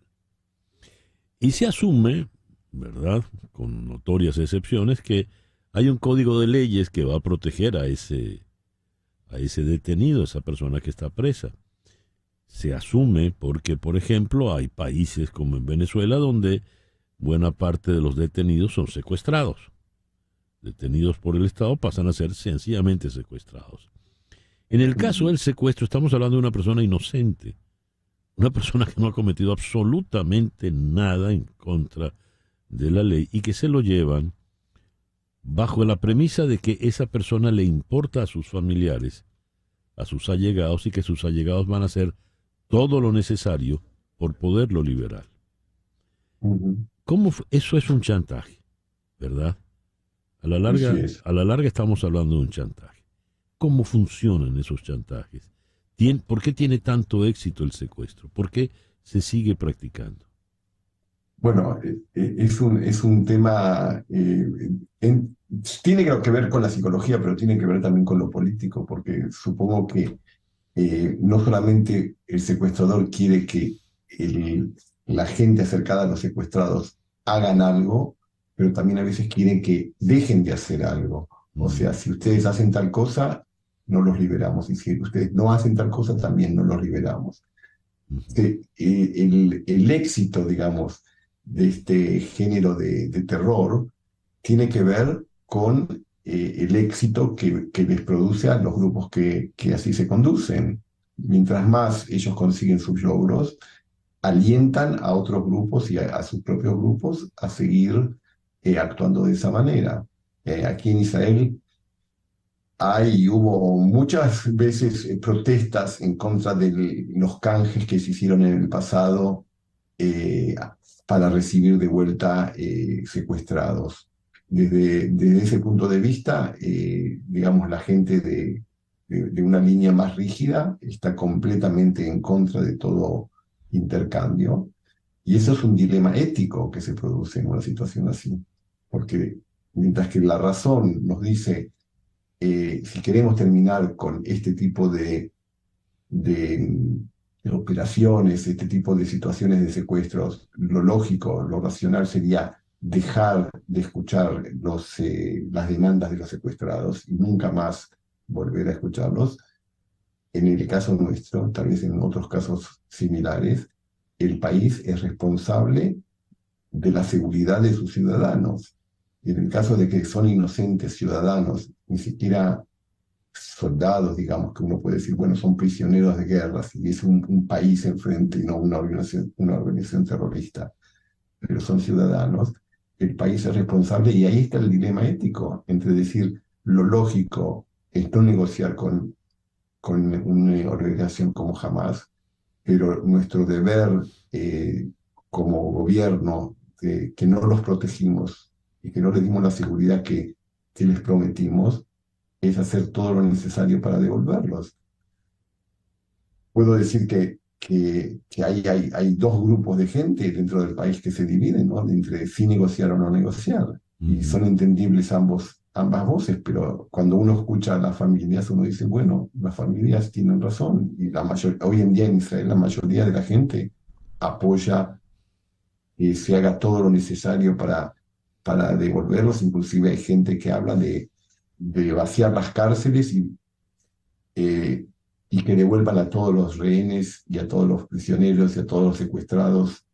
Y se asume, ¿verdad?, con notorias excepciones, que hay un código de leyes que va a proteger a ese detenido, a esa persona que está presa. Se asume porque, por ejemplo, hay países como en Venezuela donde buena parte de los detenidos son secuestrados. Detenidos por el Estado pasan a ser sencillamente secuestrados. En el caso del secuestro estamos hablando de una persona inocente, una persona que no ha cometido absolutamente nada en contra de la ley y que se lo llevan bajo la premisa de que esa persona le importa a sus familiares, a sus allegados, y que sus allegados van a hacer todo lo necesario por poderlo liberar. Eso es un chantaje, ¿verdad? A la larga estamos hablando de un chantaje. ¿Cómo funcionan esos chantajes? ¿Por qué tiene tanto éxito el secuestro? ¿Por qué se sigue practicando? Bueno, es un tema, tiene que ver con la psicología, pero tiene que ver también con lo político, porque supongo que no solamente el secuestrador quiere que la gente acercada a los secuestrados hagan algo, pero también a veces quieren que dejen de hacer algo. O sea, si ustedes hacen tal cosa, no los liberamos. Y si ustedes no hacen tal cosa, también no los liberamos. El éxito, digamos, de este género de terror tiene que ver con el éxito que les produce a los grupos que así se conducen. Mientras más ellos consiguen sus logros, alientan a otros grupos y a sus propios grupos a seguir actuando de esa manera. Aquí en Israel hubo muchas veces protestas en contra de los canjes que se hicieron en el pasado para recibir de vuelta secuestrados. Desde ese punto de vista, digamos, la gente de una línea más rígida está completamente en contra de todo intercambio. Y eso es un dilema ético que se produce en una situación así. Porque mientras que la razón nos dice, si queremos terminar con este tipo de operaciones, este tipo de situaciones de secuestros, lo lógico, lo racional sería dejar de escuchar las demandas de los secuestrados y nunca más volver a escucharlos. En el caso nuestro, tal vez en otros casos similares, el país es responsable de la seguridad de sus ciudadanos. Y en el caso de que son inocentes ciudadanos, ni siquiera soldados, digamos, que uno puede decir, bueno, son prisioneros de guerra, y es un país enfrente y no una organización terrorista, pero son ciudadanos, el país es responsable, y ahí está el dilema ético entre decir, lo lógico es no negociar con una organización como Hamas, pero nuestro deber como gobierno, que no los protegimos y que no les dimos la seguridad que les prometimos, es hacer todo lo necesario para devolverlos. Puedo decir que hay dos grupos de gente dentro del país que se dividen, ¿no?, entre si negociar o no negociar. Y son entendibles ambas voces, pero cuando uno escucha a las familias, uno dice, bueno, las familias tienen razón. Y hoy en día en Israel la mayoría de la gente apoya que se haga todo lo necesario para devolverlos. Inclusive hay gente que habla de vaciar las cárceles y que devuelvan a todos los rehenes y a todos los prisioneros y a todos los secuestrados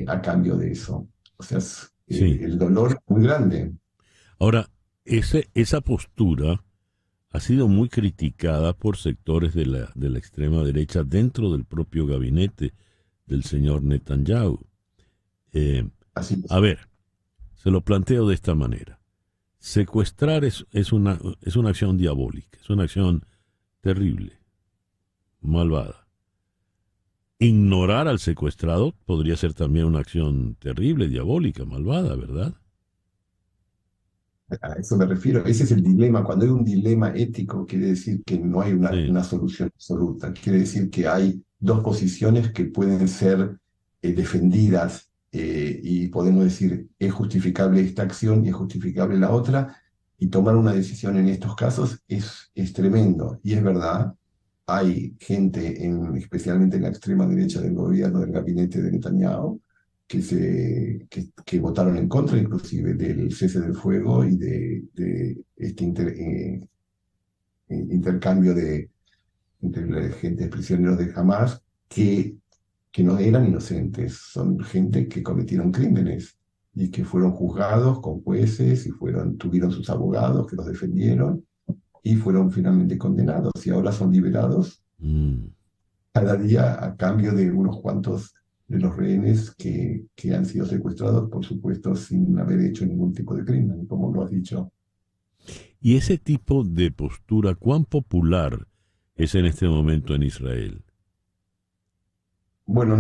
a cambio de eso. O sea, el dolor es muy grande. Ahora, esa postura ha sido muy criticada por sectores de la extrema derecha dentro del propio gabinete del señor Netanyahu. Así A ver, se lo planteo de esta manera. Secuestrar es una acción diabólica, es una acción terrible, malvada. Ignorar al secuestrado podría ser también una acción terrible, diabólica, malvada, ¿verdad? a eso me refiero. Ese es el dilema. Cuando hay un dilema ético, quiere decir que no hay Sí. una solución absoluta. Quiere decir que hay dos posiciones que pueden ser defendidas y podemos decir, es justificable esta acción y es justificable la otra, y tomar una decisión en estos casos es tremendo. Y es verdad, hay gente, especialmente en la extrema derecha del gobierno, del gabinete de Netanyahu, que votaron en contra inclusive del cese del fuego y de este intercambio entre la gente prisioneros de Hamas, que no eran inocentes, son gente que cometieron crímenes y que fueron juzgados con jueces y tuvieron sus abogados que los defendieron y fueron finalmente condenados y ahora son liberados cada día a cambio de unos cuantos de los rehenes que han sido secuestrados, por supuesto, sin haber hecho ningún tipo de crimen, como lo has dicho. ¿Y ese tipo de postura cuán popular es en este momento en Israel? Bueno,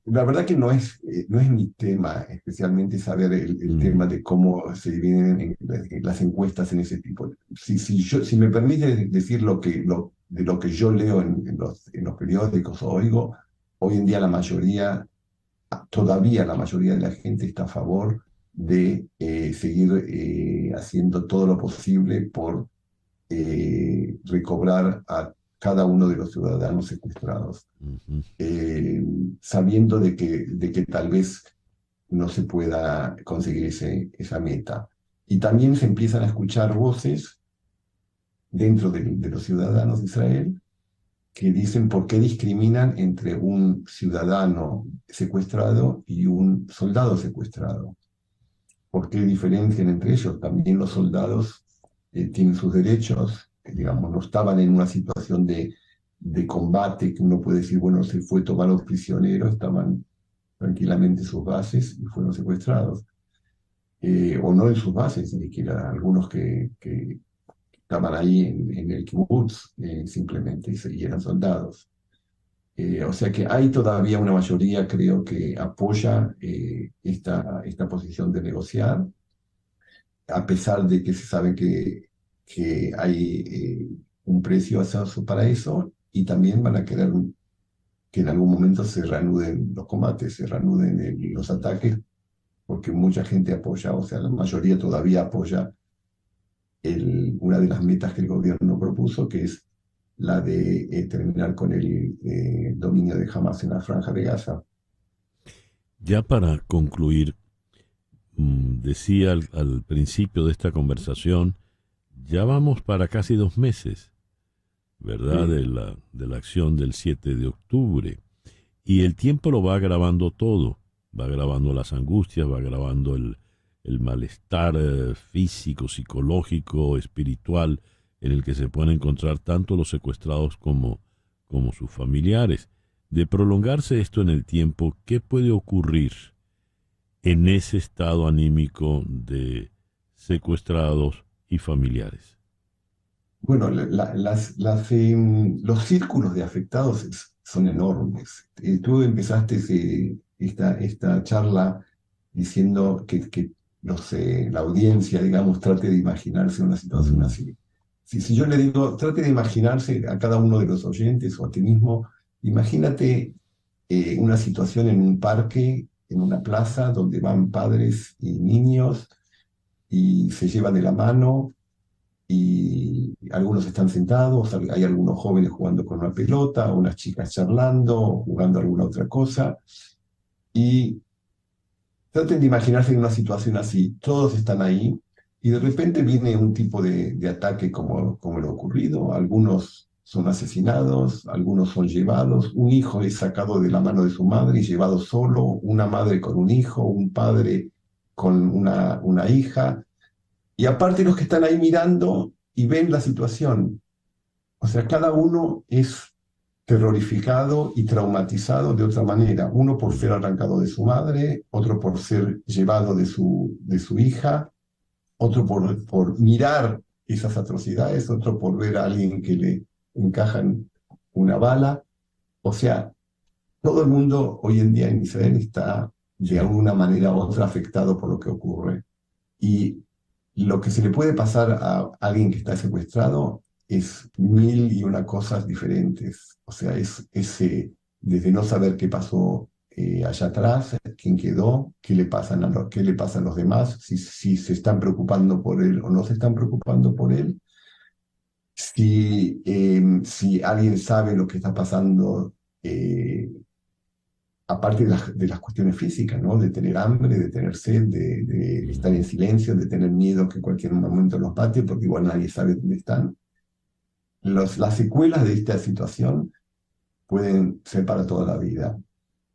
la verdad que no es mi tema, especialmente saber el tema de cómo se dividen en las encuestas en ese tipo. Si me permite decir de lo que yo leo en los periódicos o oigo, hoy en día todavía la mayoría de la gente está a favor de seguir haciendo todo lo posible por recobrar a cada uno de los ciudadanos secuestrados, sabiendo de que tal vez no se pueda conseguir esa meta. Y también se empiezan a escuchar voces dentro de los ciudadanos de Israel que dicen por qué discriminan entre un ciudadano secuestrado y un soldado secuestrado. ¿Por qué diferencian entre ellos? También los soldados tienen sus derechos, digamos, no estaban en una situación de combate que uno puede decir, bueno, se fue tomados prisioneros, estaban tranquilamente en sus bases y fueron secuestrados. O no en sus bases, ni siquiera algunos que estaban ahí en el kibutz simplemente y eran soldados. O sea que hay todavía una mayoría, creo, que apoya esta posición de negociar, a pesar de que se sabe que hay un precio para eso, y también van a querer que en algún momento se reanuden los combates, se reanuden los ataques, porque mucha gente apoya, o sea, la mayoría todavía apoya una de las metas que el gobierno propuso, que es la de terminar con el dominio de Hamas en la Franja de Gaza. Ya para concluir, decía al principio de esta conversación, ya vamos para casi 2 meses, ¿verdad? Sí. De la acción del 7 de octubre. Y el tiempo lo va agravando todo. Va agravando las angustias, va agravando el malestar físico, psicológico, espiritual, en el que se pueden encontrar tanto los secuestrados como sus familiares. De prolongarse esto en el tiempo, ¿qué puede ocurrir en ese estado anímico de secuestrados y familiares? Bueno, los círculos de afectados son enormes. Tú empezaste esta charla diciendo que la audiencia, digamos, trate de imaginarse una situación así. Si yo le digo, trate de imaginarse a cada uno de los oyentes o a ti mismo, imagínate una situación en un parque, en una plaza, donde van padres y niños y se llevan de la mano y algunos están sentados, hay algunos jóvenes jugando con una pelota, unas chicas charlando, jugando alguna otra cosa, y traten de imaginarse en una situación así, todos están ahí, y de repente viene un tipo de ataque como lo ocurrido, algunos son asesinados, algunos son llevados, un hijo es sacado de la mano de su madre y llevado solo, una madre con un hijo, un padre con una hija, y aparte los que están ahí mirando y ven la situación. O sea, cada uno es terrorificado y traumatizado de otra manera. Uno por ser arrancado de su madre, otro por ser llevado de su hija, otro por mirar esas atrocidades, otro por ver a alguien que le encajan una bala. O sea, todo el mundo hoy en día en Israel está de alguna manera u otra afectado por lo que ocurre. Y lo que se le puede pasar a alguien que está secuestrado es 1001 cosas diferentes. O sea, es desde no saber qué pasó allá atrás, quién quedó, qué le pasan a los demás, si se están preocupando por él o no se están preocupando por él, si alguien sabe lo que está pasando, aparte de las cuestiones físicas, ¿no? De tener hambre, de tener sed, de estar en silencio, de tener miedo que en cualquier momento los mate, porque igual nadie sabe dónde están. Las secuelas de esta situación pueden ser para toda la vida.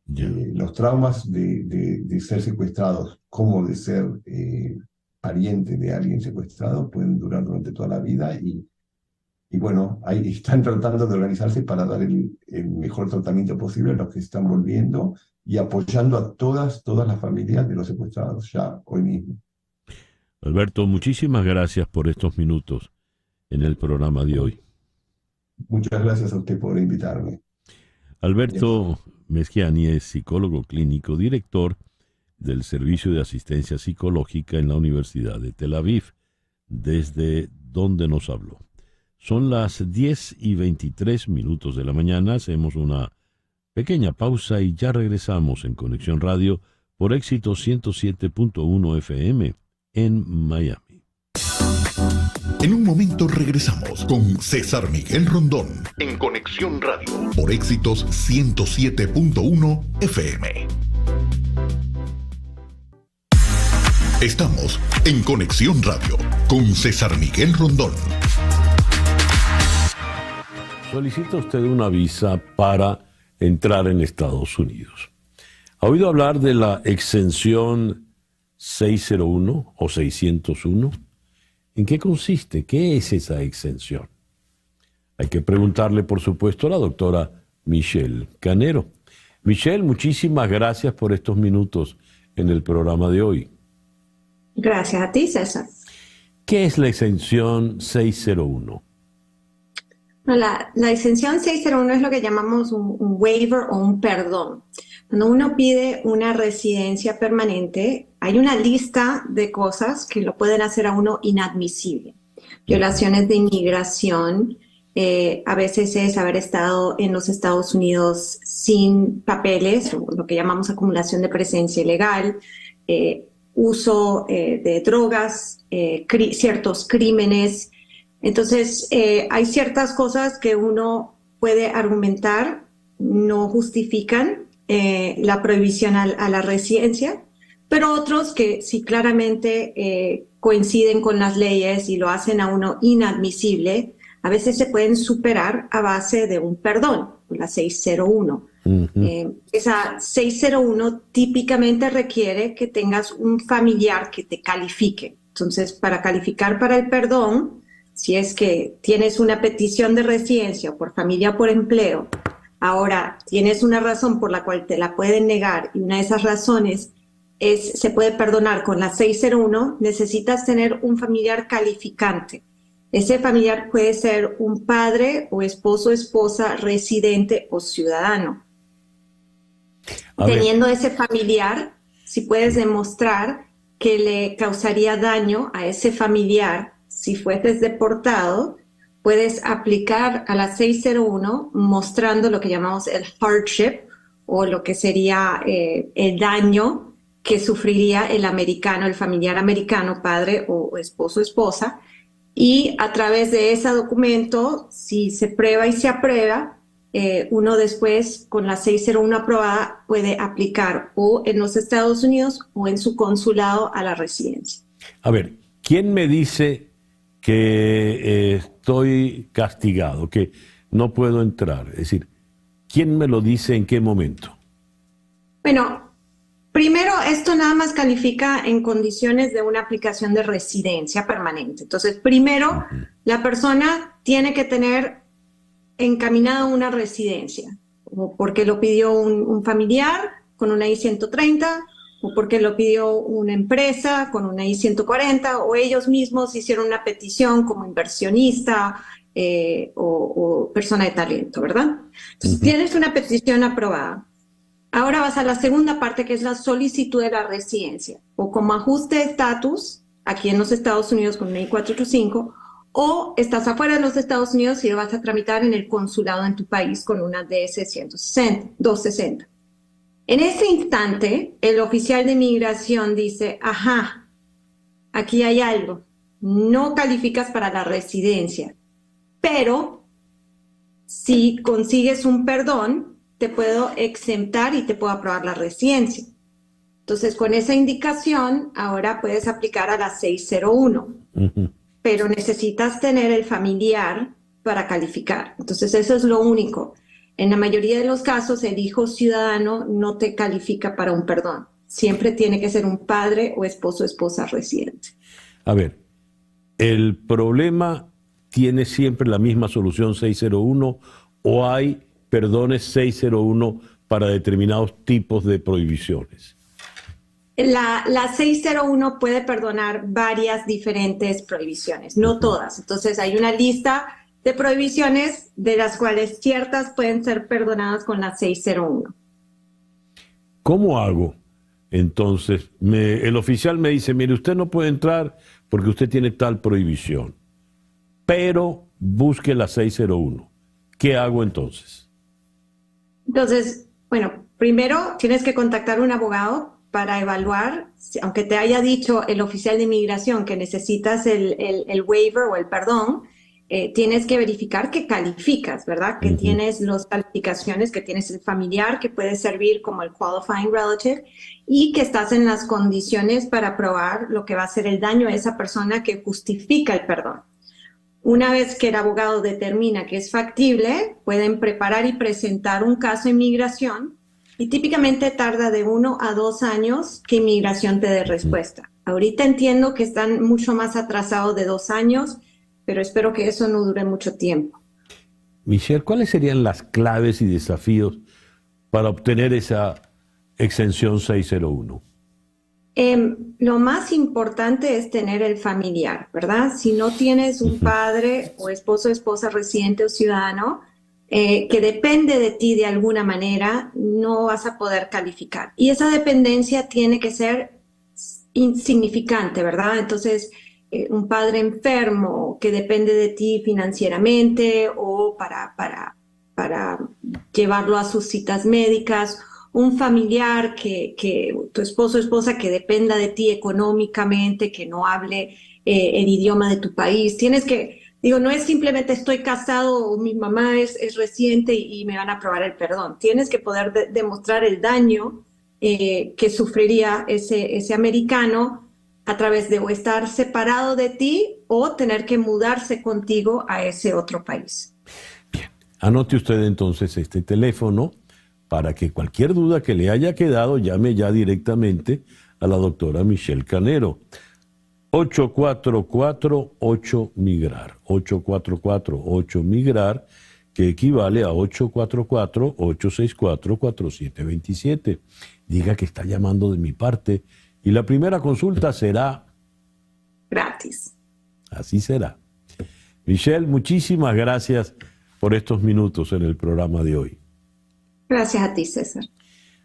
Los traumas de ser secuestrados, como de ser pariente de alguien secuestrado, pueden durar durante toda la vida y bueno, ahí están tratando de organizarse para dar el mejor tratamiento posible a los que están volviendo y apoyando a todas las familias de los secuestrados ya hoy mismo. Alberto, muchísimas gracias por estos minutos en el programa de hoy. Muchas gracias a usted por invitarme. Alberto Meschiani es psicólogo clínico, director del Servicio de Asistencia Psicológica en la Universidad de Tel Aviv, desde donde nos habló. Son las 10:23 de la mañana, hacemos una pequeña pausa y ya regresamos en Conexión Radio por Éxito 107.1 FM en Miami. En un momento regresamos con César Miguel Rondón en Conexión Radio por Éxitos 107.1 FM. Estamos en Conexión Radio con César Miguel Rondón. Solicita usted una visa para entrar en Estados Unidos. ¿Ha oído hablar de la exención 601 o 601? ¿En qué consiste? ¿Qué es esa exención? Hay que preguntarle, por supuesto, a la doctora Michelle Canero. Michelle, muchísimas gracias por estos minutos en el programa de hoy. Gracias a ti, César. ¿Qué es la exención 601? La exención 601 es lo que llamamos un waiver o un perdón. Cuando uno pide una residencia permanente, hay una lista de cosas que lo pueden hacer a uno inadmisible. Violaciones de inmigración, a veces es haber estado en los Estados Unidos sin papeles, o lo que llamamos acumulación de presencia ilegal, uso de drogas, ciertos crímenes. Entonces, hay ciertas cosas que uno puede argumentar no justifican la prohibición a la residencia, pero otros que sí claramente coinciden con las leyes y lo hacen a uno inadmisible, a veces se pueden superar a base de un perdón, la 601. Esa 601 típicamente requiere que tengas un familiar que te califique. Entonces, para calificar para el perdón, si es que tienes una petición de residencia por familia o por empleo, ahora tienes una razón por la cual te la pueden negar y una de esas razones se puede perdonar con la 601, necesitas tener un familiar calificante. Ese familiar puede ser un padre o esposo, esposa, residente o ciudadano. Teniendo ese familiar, si puedes demostrar que le causaría daño a ese familiar si fueses deportado, puedes aplicar a la 601 mostrando lo que llamamos el hardship o lo que sería el daño que sufriría el americano, el familiar americano, padre o esposo, esposa. Y a través de ese documento, si se prueba y se aprueba, uno después con la 601 aprobada puede aplicar o en los Estados Unidos o en su consulado a la residencia. A ver, ¿quién me dice que estoy castigado, que no puedo entrar? Es decir, ¿quién me lo dice en qué momento? Bueno, primero esto nada más califica en condiciones de una aplicación de residencia permanente. Entonces, primero, la persona tiene que tener encaminado a una residencia, o porque lo pidió un familiar con una I-130, o porque lo pidió una empresa con una I-140, o ellos mismos hicieron una petición como inversionista o persona de talento, ¿verdad? Entonces, tienes una petición aprobada. Ahora vas a la segunda parte, que es la solicitud de la residencia, o como ajuste de estatus, aquí en los Estados Unidos con una I-485, o estás afuera de los Estados Unidos y lo vas a tramitar en el consulado en tu país con una DS-260. En ese instante, el oficial de migración dice, ajá, aquí hay algo, no calificas para la residencia, pero si consigues un perdón, te puedo exentar y te puedo aprobar la residencia. Entonces, con esa indicación, ahora puedes aplicar a la 601, pero necesitas tener el familiar para calificar. Entonces, eso es lo único. En la mayoría de los casos, el hijo ciudadano no te califica para un perdón. Siempre tiene que ser un padre o esposo o esposa residente. A ver, ¿el problema tiene siempre la misma solución 601 o hay perdones 601 para determinados tipos de prohibiciones? La 601 puede perdonar varias diferentes prohibiciones, no todas. Entonces, hay una lista de prohibiciones de las cuales ciertas pueden ser perdonadas con la 601. ¿Cómo hago? Entonces, el oficial me dice, mire, usted no puede entrar porque usted tiene tal prohibición, pero busque la 601. ¿Qué hago entonces? Entonces, bueno, primero tienes que contactar a un abogado para evaluar, aunque te haya dicho el oficial de inmigración que necesitas el waiver o el perdón, tienes que verificar que calificas, ¿verdad? Que tienes las calificaciones, que tienes el familiar que puede servir como el qualifying relative y que estás en las condiciones para probar lo que va a ser el daño a esa persona que justifica el perdón. Una vez que el abogado determina que es factible, pueden preparar y presentar un caso de inmigración y típicamente tarda de 1 a 2 años que inmigración te dé respuesta. Ahorita entiendo que están mucho más atrasados de 2 años, pero espero que eso no dure mucho tiempo. Michelle, ¿cuáles serían las claves y desafíos para obtener esa exención 601? Lo más importante es tener el familiar, ¿verdad? Si no tienes un padre o esposo, esposa residente o ciudadano que depende de ti de alguna manera, no vas a poder calificar. Y esa dependencia tiene que ser insignificante, ¿verdad? Entonces, un padre enfermo que depende de ti financieramente o para llevarlo a sus citas médicas, un familiar que tu esposo o esposa que dependa de ti económicamente, que no hable el idioma de tu país. Tienes que, no es simplemente estoy casado o mi mamá es residente y me van a aprobar el perdón. Tienes que poder demostrar el daño que sufriría ese americano a través de o estar separado de ti o tener que mudarse contigo a ese otro país. Bien, anote usted entonces este teléfono para que cualquier duda que le haya quedado llame ya directamente a la doctora Michelle Canero. 844-8-MIGRAR, 844-8-MIGRAR, que equivale a 844-864-4727. Diga que está llamando de mi parte y la primera consulta será gratis. Así será. Michelle, muchísimas gracias por estos minutos en el programa de hoy. Gracias a ti, César.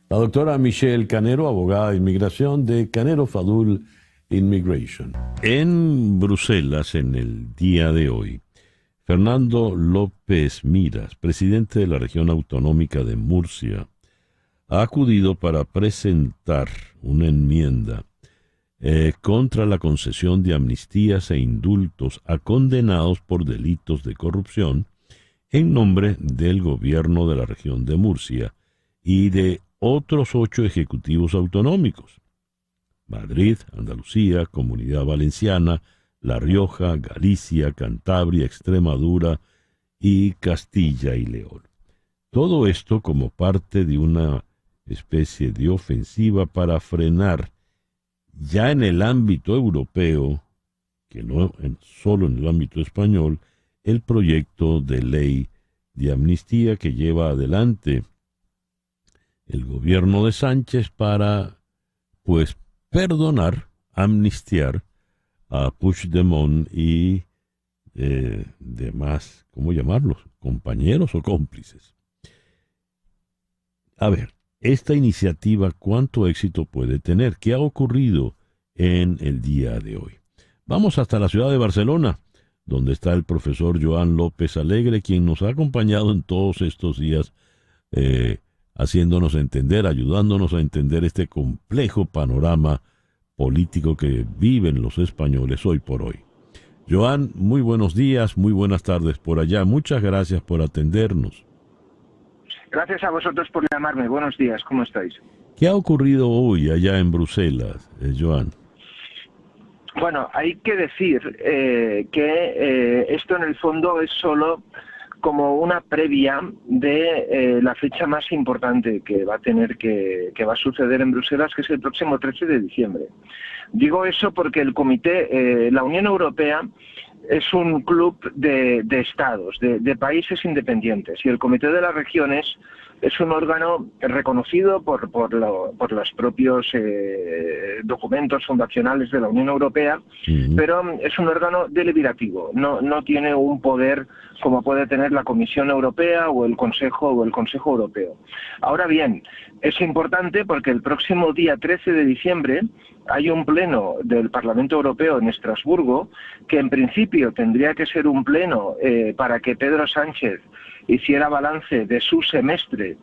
La doctora Michelle Canero, abogada de inmigración de Canero Fadul Immigration. En Bruselas, en el día de hoy, Fernando López Miras, presidente de la región autonómica de Murcia, ha acudido para presentar una enmienda contra la concesión de amnistías e indultos a condenados por delitos de corrupción en nombre del gobierno de la región de Murcia y de otros 8 ejecutivos autonómicos: Madrid, Andalucía, Comunidad Valenciana, La Rioja, Galicia, Cantabria, Extremadura y Castilla y León. Todo esto como parte de una especie de ofensiva para frenar ya en el ámbito europeo, que no solo en el ámbito español, el proyecto de ley de amnistía que lleva adelante el gobierno de Sánchez para, pues, perdonar, amnistiar a Puigdemont y demás, ¿cómo llamarlos? ¿Compañeros o cómplices? A ver, esta iniciativa, ¿cuánto éxito puede tener? ¿Qué ha ocurrido en el día de hoy? Vamos hasta la ciudad de Barcelona, donde está el profesor Joan López Alegre, quien nos ha acompañado en todos estos días, haciéndonos entender, ayudándonos a entender este complejo panorama político que viven los españoles hoy por hoy. Joan, muy buenos días, muy buenas tardes por allá. Muchas gracias por atendernos. Gracias a vosotros por llamarme. Buenos días, ¿cómo estáis? ¿Qué ha ocurrido hoy allá en Bruselas, Joan? Bueno, hay que decir que esto en el fondo es solo como una previa de la fecha más importante que va a tener que va a suceder en Bruselas, que es el próximo 13 de diciembre. Digo eso porque el comité, la Unión Europea, es un club de estados, de países independientes, y el Comité de las Regiones es un órgano reconocido por los propios documentos fundacionales de la Unión Europea, pero es un órgano deliberativo, no tiene un poder como puede tener la Comisión Europea o el Consejo Europeo. Ahora bien, es importante porque el próximo día 13 de diciembre hay un pleno del Parlamento Europeo en Estrasburgo, que en principio tendría que ser un pleno para que Pedro Sánchez hiciera balance de su semestre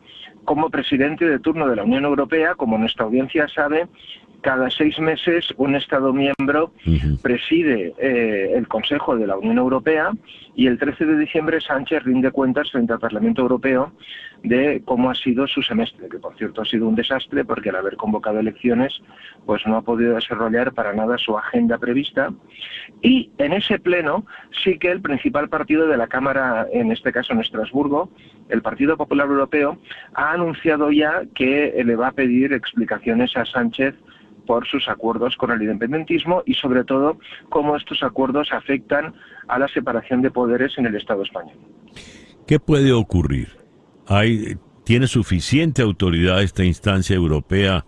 como presidente de turno de la Unión Europea. Como nuestra audiencia sabe, cada 6 meses un Estado miembro preside el Consejo de la Unión Europea, y el 13 de diciembre Sánchez rinde cuentas frente al Parlamento Europeo de cómo ha sido su semestre, que por cierto ha sido un desastre porque al haber convocado elecciones pues no ha podido desarrollar para nada su agenda prevista. Y en ese pleno sí que el principal partido de la Cámara, en este caso en Estrasburgo, el Partido Popular Europeo, ha anunciado ya que le va a pedir explicaciones a Sánchez por sus acuerdos con el independentismo y sobre todo cómo estos acuerdos afectan a la separación de poderes en el Estado español. ¿Qué puede ocurrir? ¿Tiene suficiente autoridad esta instancia europea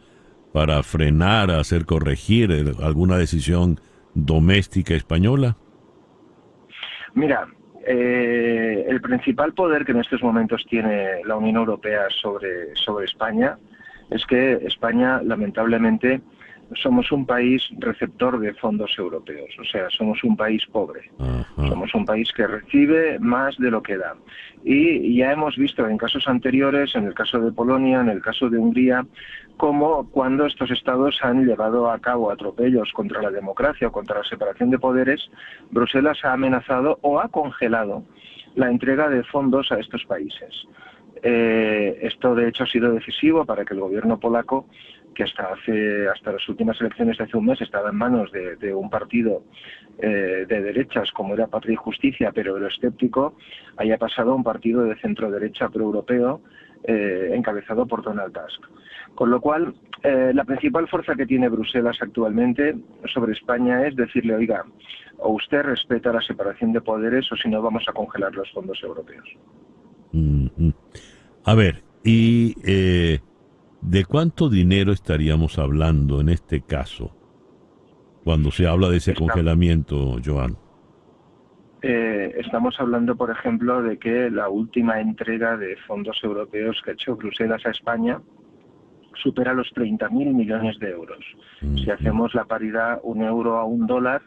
para frenar, hacer corregir alguna decisión doméstica española? Mira, el principal poder que en estos momentos tiene la Unión Europea sobre España es que España, lamentablemente, somos un país receptor de fondos europeos, o sea, somos un país pobre. Somos un país que recibe más de lo que da. Y ya hemos visto en casos anteriores, en el caso de Polonia, en el caso de Hungría, cómo cuando estos estados han llevado a cabo atropellos contra la democracia o contra la separación de poderes, Bruselas ha amenazado o ha congelado la entrega de fondos a estos países. Esto de hecho ha sido decisivo para que el gobierno polaco, que hasta las últimas elecciones de hace un mes estaba en manos de un partido de derechas como era Patria y Justicia, pero euroescéptico, haya pasado a un partido de centro-derecha pro-europeo encabezado por Donald Tusk. Con lo cual, la principal fuerza que tiene Bruselas actualmente sobre España es decirle, oiga, o usted respeta la separación de poderes o si no vamos a congelar los fondos europeos. A ver, y ¿de cuánto dinero estaríamos hablando en este caso cuando se habla de ese congelamiento, Joan? Estamos hablando, por ejemplo, de que la última entrega de fondos europeos que ha hecho Bruselas a España supera los 30.000 millones de euros. Si hacemos la paridad 1 euro a 1 dólar,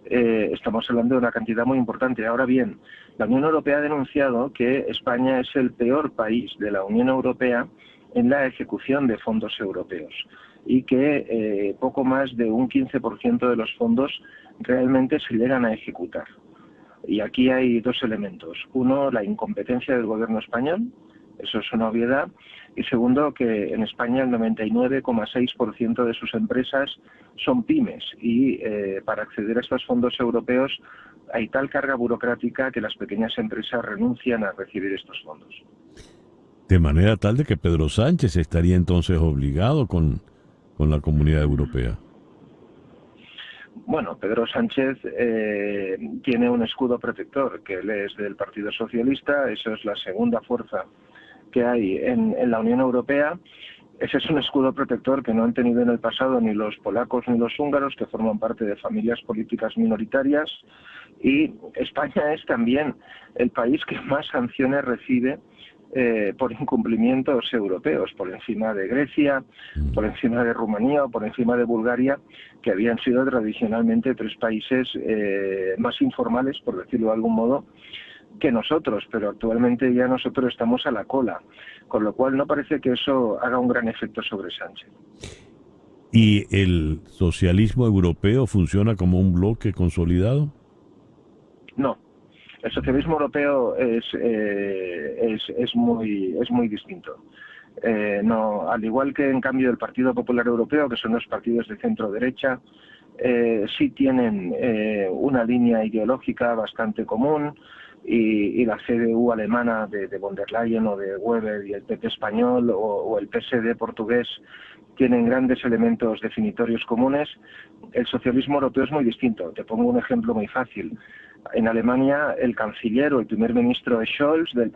estamos hablando de una cantidad muy importante. Ahora bien, la Unión Europea ha denunciado que España es el peor país de la Unión Europea en la ejecución de fondos europeos y que poco más de un 15% de los fondos realmente se llegan a ejecutar. Y aquí hay 2 elementos. Uno, la incompetencia del gobierno español, eso es una obviedad. Y segundo, que en España el 99,6% de sus empresas son pymes y para acceder a estos fondos europeos hay tal carga burocrática que las pequeñas empresas renuncian a recibir estos fondos. De manera tal de que Pedro Sánchez estaría entonces obligado con la Comunidad Europea. Bueno, Pedro Sánchez tiene un escudo protector, que él es del Partido Socialista, eso es la segunda fuerza que hay en la Unión Europea. Ese es un escudo protector que no han tenido en el pasado ni los polacos ni los húngaros, que forman parte de familias políticas minoritarias. Y España es también el país que más sanciones recibe por incumplimientos europeos, por encima de Grecia, por encima de Rumanía o por encima de Bulgaria, que habían sido tradicionalmente tres países más informales, por decirlo de algún modo, que nosotros, pero actualmente ya nosotros estamos a la cola, con lo cual no parece que eso haga un gran efecto sobre Sánchez. ¿Y el socialismo europeo funciona como un bloque consolidado? No, el socialismo europeo es muy distinto. No, al igual que en cambio el Partido Popular Europeo, que son los partidos de centro-derecha, sí tienen una línea ideológica bastante común, y la CDU alemana de von der Leyen o de Weber y el PP español o el PSD portugués tienen grandes elementos definitorios comunes. El socialismo europeo es muy distinto. Te pongo un ejemplo muy fácil. En Alemania, el canciller o el primer ministro es Scholz, del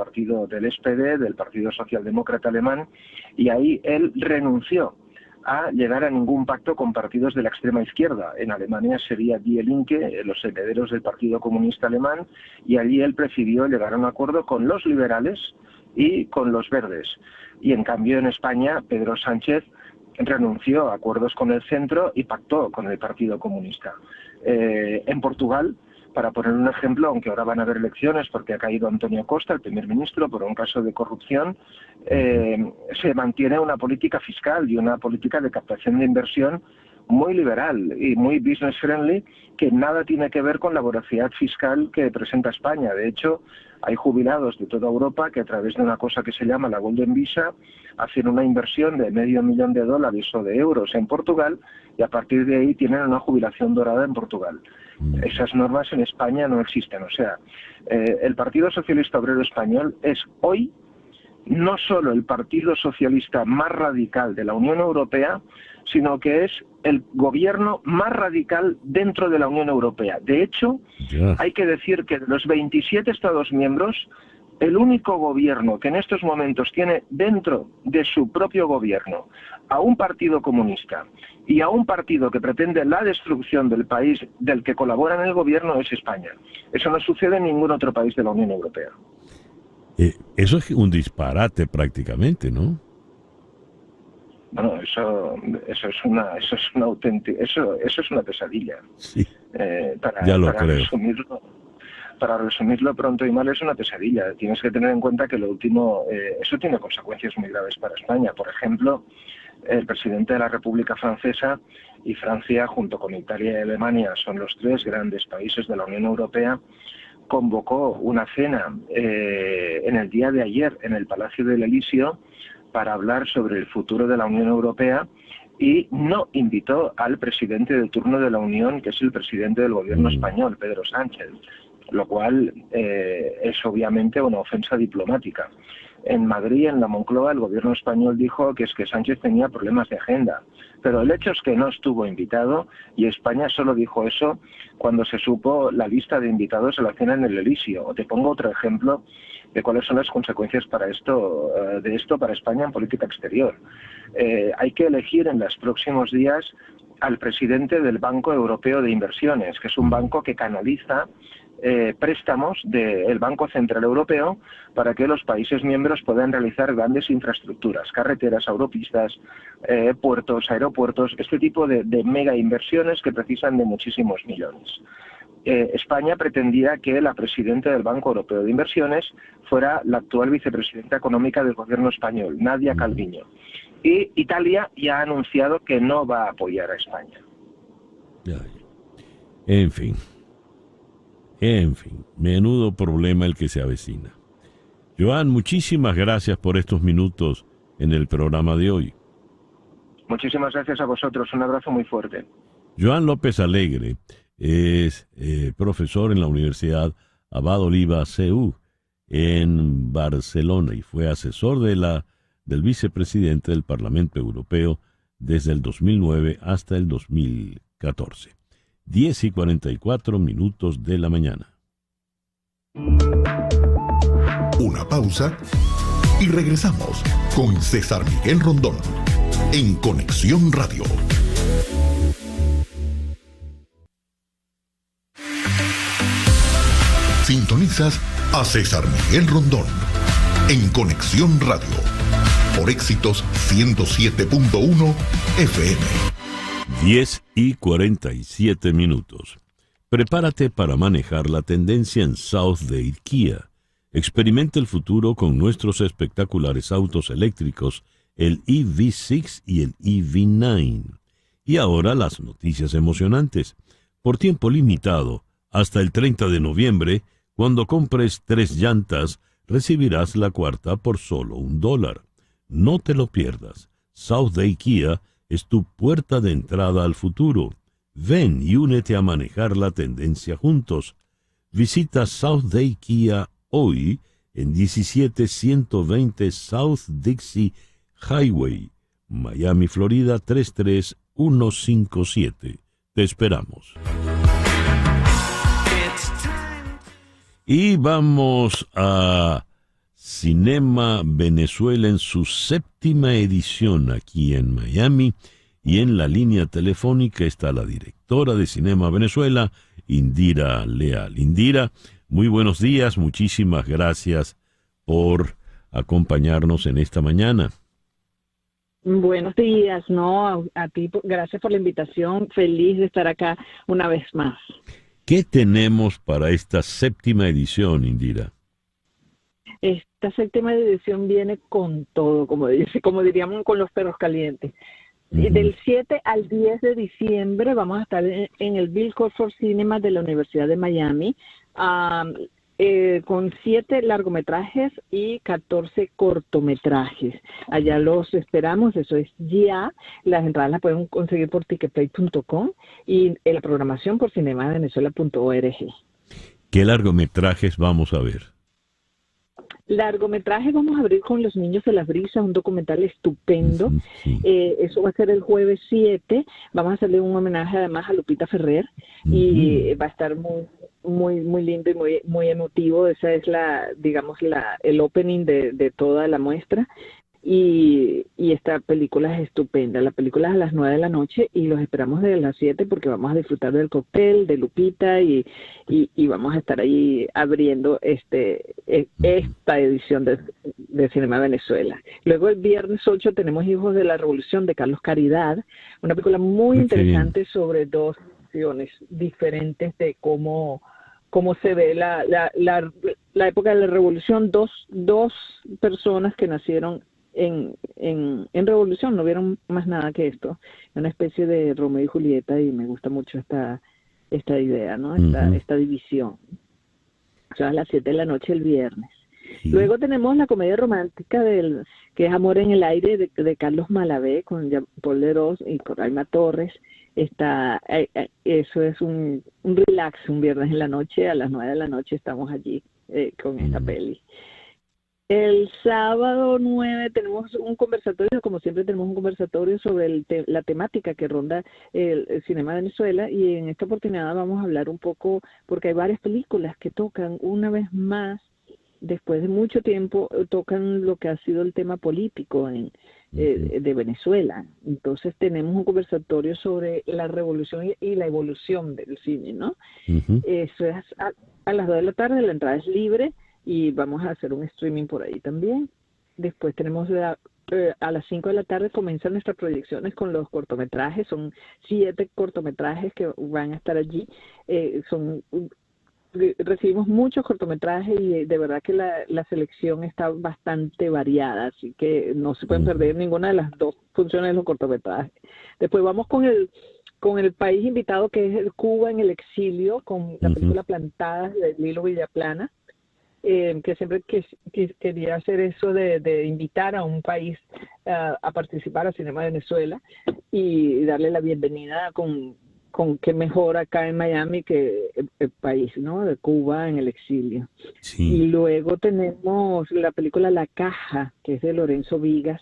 SPD, del Partido Socialdemócrata Alemán, y ahí él renunció a llegar a ningún pacto con partidos de la extrema izquierda. En Alemania sería Die Linke, los herederos del Partido Comunista Alemán, y allí él prefirió llegar a un acuerdo con los liberales y con los verdes. Y en cambio en España, Pedro Sánchez renunció a acuerdos con el centro y pactó con el Partido Comunista. En Portugal, para poner un ejemplo, aunque ahora van a haber elecciones porque ha caído Antonio Costa, el primer ministro, por un caso de corrupción, se mantiene una política fiscal y una política de captación de inversión muy liberal y muy business friendly, que nada tiene que ver con la voracidad fiscal que presenta España. De hecho, hay jubilados de toda Europa que a través de una cosa que se llama la Golden Visa hacen una inversión de $500,000 o de euros en Portugal y a partir de ahí tienen una jubilación dorada en Portugal. Esas normas en España no existen. O sea, el Partido Socialista Obrero Español es hoy no solo el Partido Socialista más radical de la Unión Europea, sino que es el gobierno más radical dentro de la Unión Europea. De hecho, hay que decir que de los 27 Estados miembros, el único gobierno que en estos momentos tiene dentro de su propio gobierno a un partido comunista y a un partido que pretende la destrucción del país del que colabora en el gobierno es España. Eso no sucede en ningún otro país de la Unión Europea. Eso es un disparate prácticamente, ¿no? Bueno, eso es una pesadilla. Sí, ya lo creo. Para resumirlo pronto y mal, es una pesadilla. Tienes que tener en cuenta que eso tiene consecuencias muy graves para España. Por ejemplo, el presidente de la República Francesa y Francia, junto con Italia y Alemania, son los tres grandes países de la Unión Europea, convocó una cena en el día de ayer en el Palacio del Elíseo para hablar sobre el futuro de la Unión Europea y no invitó al presidente de turno de la Unión, que es el presidente del gobierno español, Pedro Sánchez, lo cual es obviamente una ofensa diplomática. En Madrid, en la Moncloa, el gobierno español dijo que es que Sánchez tenía problemas de agenda, pero el hecho es que no estuvo invitado y España solo dijo eso cuando se supo la lista de invitados a la cena en el Elíseo. O te pongo otro ejemplo de cuáles son las consecuencias para esto para España en política exterior. Hay que elegir en los próximos días al presidente del Banco Europeo de Inversiones, que es un banco que canaliza préstamos del Banco Central Europeo para que los países miembros puedan realizar grandes infraestructuras, carreteras, autopistas, puertos, aeropuertos, este tipo de mega inversiones que precisan de muchísimos millones. España pretendía que la presidenta del Banco Europeo de Inversiones fuera la actual vicepresidenta económica del gobierno español, Nadia Calviño. Y Italia ya ha anunciado que no va a apoyar a España. En fin, menudo problema el que se avecina. Joan, muchísimas gracias por estos minutos en el programa de hoy. Muchísimas gracias a vosotros, un abrazo muy fuerte. Joan López Alegre es profesor en la Universidad Abad Oliba CEU en Barcelona y fue asesor del vicepresidente del Parlamento Europeo desde el 2009 hasta el 2014. 10:44 de la mañana. Una pausa y regresamos con César Miguel Rondón en Conexión Radio. Sintonizas a César Miguel Rondón en Conexión Radio por Éxitos 107.1 FM. 10:47. Prepárate para manejar la tendencia en Southdale Kia. Experimenta el futuro con nuestros espectaculares autos eléctricos, el EV6 y el EV9. Y ahora las noticias emocionantes. Por tiempo limitado, hasta el 30 de noviembre, cuando compres 3 llantas, recibirás la cuarta por solo $1. No te lo pierdas. Southdale Kia es tu puerta de entrada al futuro. Ven y únete a manejar la tendencia juntos. Visita Southdale Kia hoy en 17120 South Dixie Highway, Miami, Florida 33157. Te esperamos. Y vamos a Cinema Venezuela en su 7ª edición aquí en Miami. Y en la línea telefónica está la directora de Cinema Venezuela, Indira Leal. Indira, muy buenos días, muchísimas gracias por acompañarnos en esta mañana. Buenos días, a ti, gracias por la invitación, feliz de estar acá una vez más. ¿Qué tenemos para esta 7ª edición, Indira? Esta 7ª edición viene con todo, como diríamos, con los perros calientes. Y del 7 al 10 de diciembre vamos a estar en el Bill Crawford Cinema de la Universidad de Miami, con 7 largometrajes y 14 cortometrajes. Allá los esperamos, eso es ya. Las entradas las pueden conseguir por ticketplay.com y la programación por cinemavenezuela.org. ¿Qué largometrajes vamos a ver? Largometraje vamos a abrir con Los Niños de la Brisa, un documental estupendo. Eso va a ser el jueves 7. Vamos a hacerle un homenaje además a Lupita Ferrer y va a estar muy lindo y muy emotivo. Esa es el opening de toda la muestra. Y esta película es estupenda. La película es a las 9 de la noche y los esperamos desde las 7 porque vamos a disfrutar del cóctel, de Lupita y vamos a estar ahí abriendo esta edición de Cinema Venezuela. Luego el viernes 8 tenemos Hijos de la Revolución de Carlos Caridad, una película muy interesante sobre 2 visiones diferentes de cómo se ve la época de la revolución. Dos personas que nacieron en revolución, no vieron más nada que esto, una especie de Romeo y Julieta, y me gusta mucho esta idea, ¿no? Esta división. O sea, a las 7 de la noche el viernes. Luego tenemos la comedia romántica que es Amor en el Aire de Carlos Malavé con Paul Leroy y Coraima Torres. Eso es un relax, un viernes en la noche, a las 9 de la noche estamos allí con esta peli. El sábado 9 tenemos un conversatorio, como siempre tenemos un conversatorio sobre la temática que ronda el Cinema de Venezuela, y en esta oportunidad vamos a hablar un poco, porque hay varias películas que tocan una vez más, después de mucho tiempo, tocan lo que ha sido el tema político de Venezuela. Entonces tenemos un conversatorio sobre la revolución y la evolución del cine, ¿no? Eso es a las 2 de la tarde, la entrada es libre. Y vamos a hacer un streaming por ahí también. Después tenemos a las 5 de la tarde comienzan nuestras proyecciones con los cortometrajes. Son 7 cortometrajes que van a estar allí. Recibimos muchos cortometrajes y de verdad que la selección está bastante variada. Así que no se pueden perder ninguna de las 2 funciones de los cortometrajes. Después vamos con el país invitado, que es el Cuba en el exilio, con la película Plantadas de Lilo Villaplana. Que siempre quería hacer eso de invitar a un país a participar al Cinema de Venezuela y darle la bienvenida con qué mejor acá en Miami que el país, ¿no? De Cuba en el exilio. Y luego tenemos la película La Caja, que es de Lorenzo Vigas,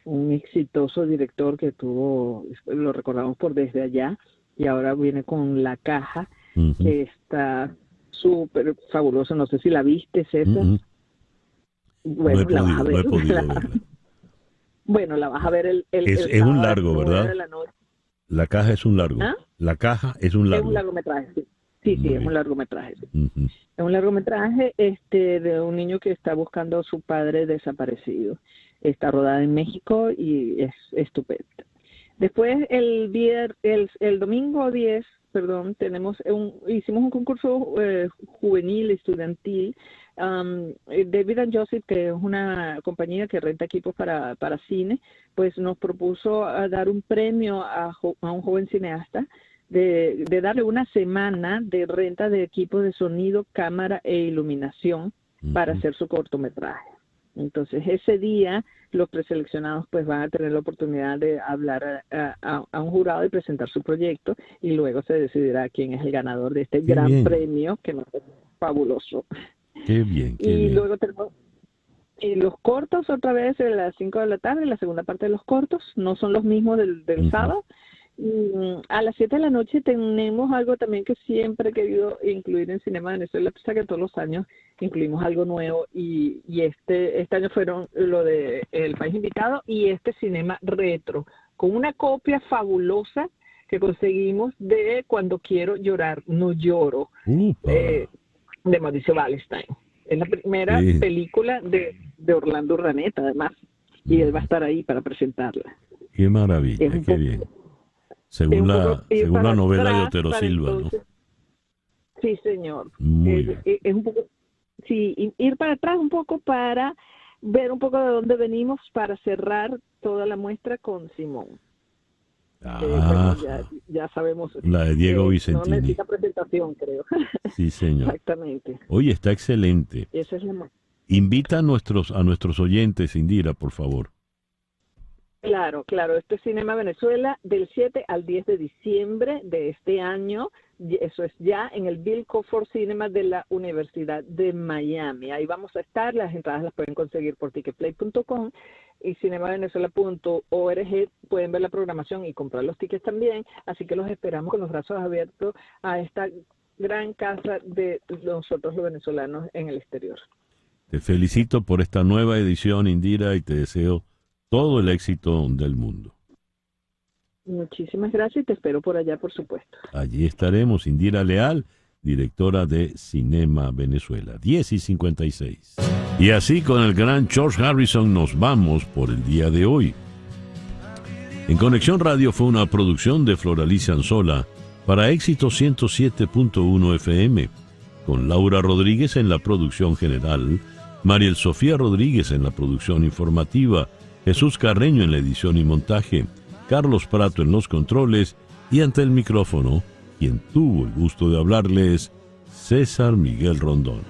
un exitoso director que lo recordamos por Desde Allá, y ahora viene con La Caja, Ujú. que está súper fabuloso. No sé si la viste, César. Ujú. Bueno, No he la vas a podido, no he ver. podido verla. Bueno, la vas a ver el Es un sábado a las largo, 9 ¿verdad? de la noche. La Caja es un largo. ¿Ah? La Caja es un Es largo. un largometraje, sí. Sí, Muy es bien. un largometraje. Sí. Ujú. Es un largometraje de un niño que está buscando a su padre desaparecido. Está rodada en México y es estupenda. Después, el domingo 10, perdón, hicimos un concurso juvenil, estudiantil. David and Joseph, que es una compañía que renta equipos para cine, pues nos propuso dar un premio a un joven cineasta de darle una semana de renta de equipos de sonido, cámara e iluminación para hacer su cortometraje. Entonces, ese día los preseleccionados pues van a tener la oportunidad de hablar a un jurado y presentar su proyecto, y luego se decidirá quién es el ganador de este Qué gran bien. premio, que nos es fabuloso. Qué bien, qué Y bien. luego tenemos los cortos otra vez a las 5 de la tarde, la segunda parte de los cortos, no son los mismos del Ujú. sábado. Y a las 7 de la noche tenemos algo también que siempre he querido incluir en Cinema Venezuela, pese a que todos los años incluimos algo nuevo, y este año fueron lo de El País Invitado y este Cinema Retro, con una copia fabulosa que conseguimos de Cuando quiero llorar, no lloro, Upa. de Mauricio Wallenstein. Es la primera Sí. película de Orlando Urdaneta, además, y él va a estar ahí para presentarla. Qué maravilla, Es un qué poco- bien. Según un la, poco ir según la para novela de atrás Otero para Silva, ¿no? entonces- Sí, señor. Muy bien. Es un poco, sí, ir para atrás un poco para ver un poco de dónde venimos para cerrar toda la muestra con Simón. Ah, Ya sabemos. la de Diego No Vicentini. necesita presentación, creo. Sí, señor. Exactamente. Oye, está excelente. Esa es la Invita a nuestros oyentes, Indira, por favor. Claro, este es Cinema Venezuela del 7 al 10 de diciembre de este año. Y eso es ya en el Bill Crawford Cinema de la Universidad de Miami. Ahí vamos a estar. Las entradas las pueden conseguir por ticketplay.com y cinemavenezuela.org. Pueden ver la programación y comprar los tickets también. Así que los esperamos con los brazos abiertos a esta gran casa de nosotros los venezolanos en el exterior. Te felicito por esta nueva edición, Indira, y te deseo todo el éxito del mundo. Muchísimas gracias y te espero por allá, por supuesto. Allí estaremos. Indira Leal, directora de Cinema Venezuela. 10:56. Y así con el gran George Harrison nos vamos por el día de hoy. En Conexión Radio fue una producción de Floralicia Anzola para Éxito 107.1 FM, con Laura Rodríguez en la producción general, Mariel Sofía Rodríguez en la producción informativa, Jesús Carreño en la edición y montaje, Carlos Prato en los controles, y ante el micrófono, quien tuvo el gusto de hablarles, César Miguel Rondón.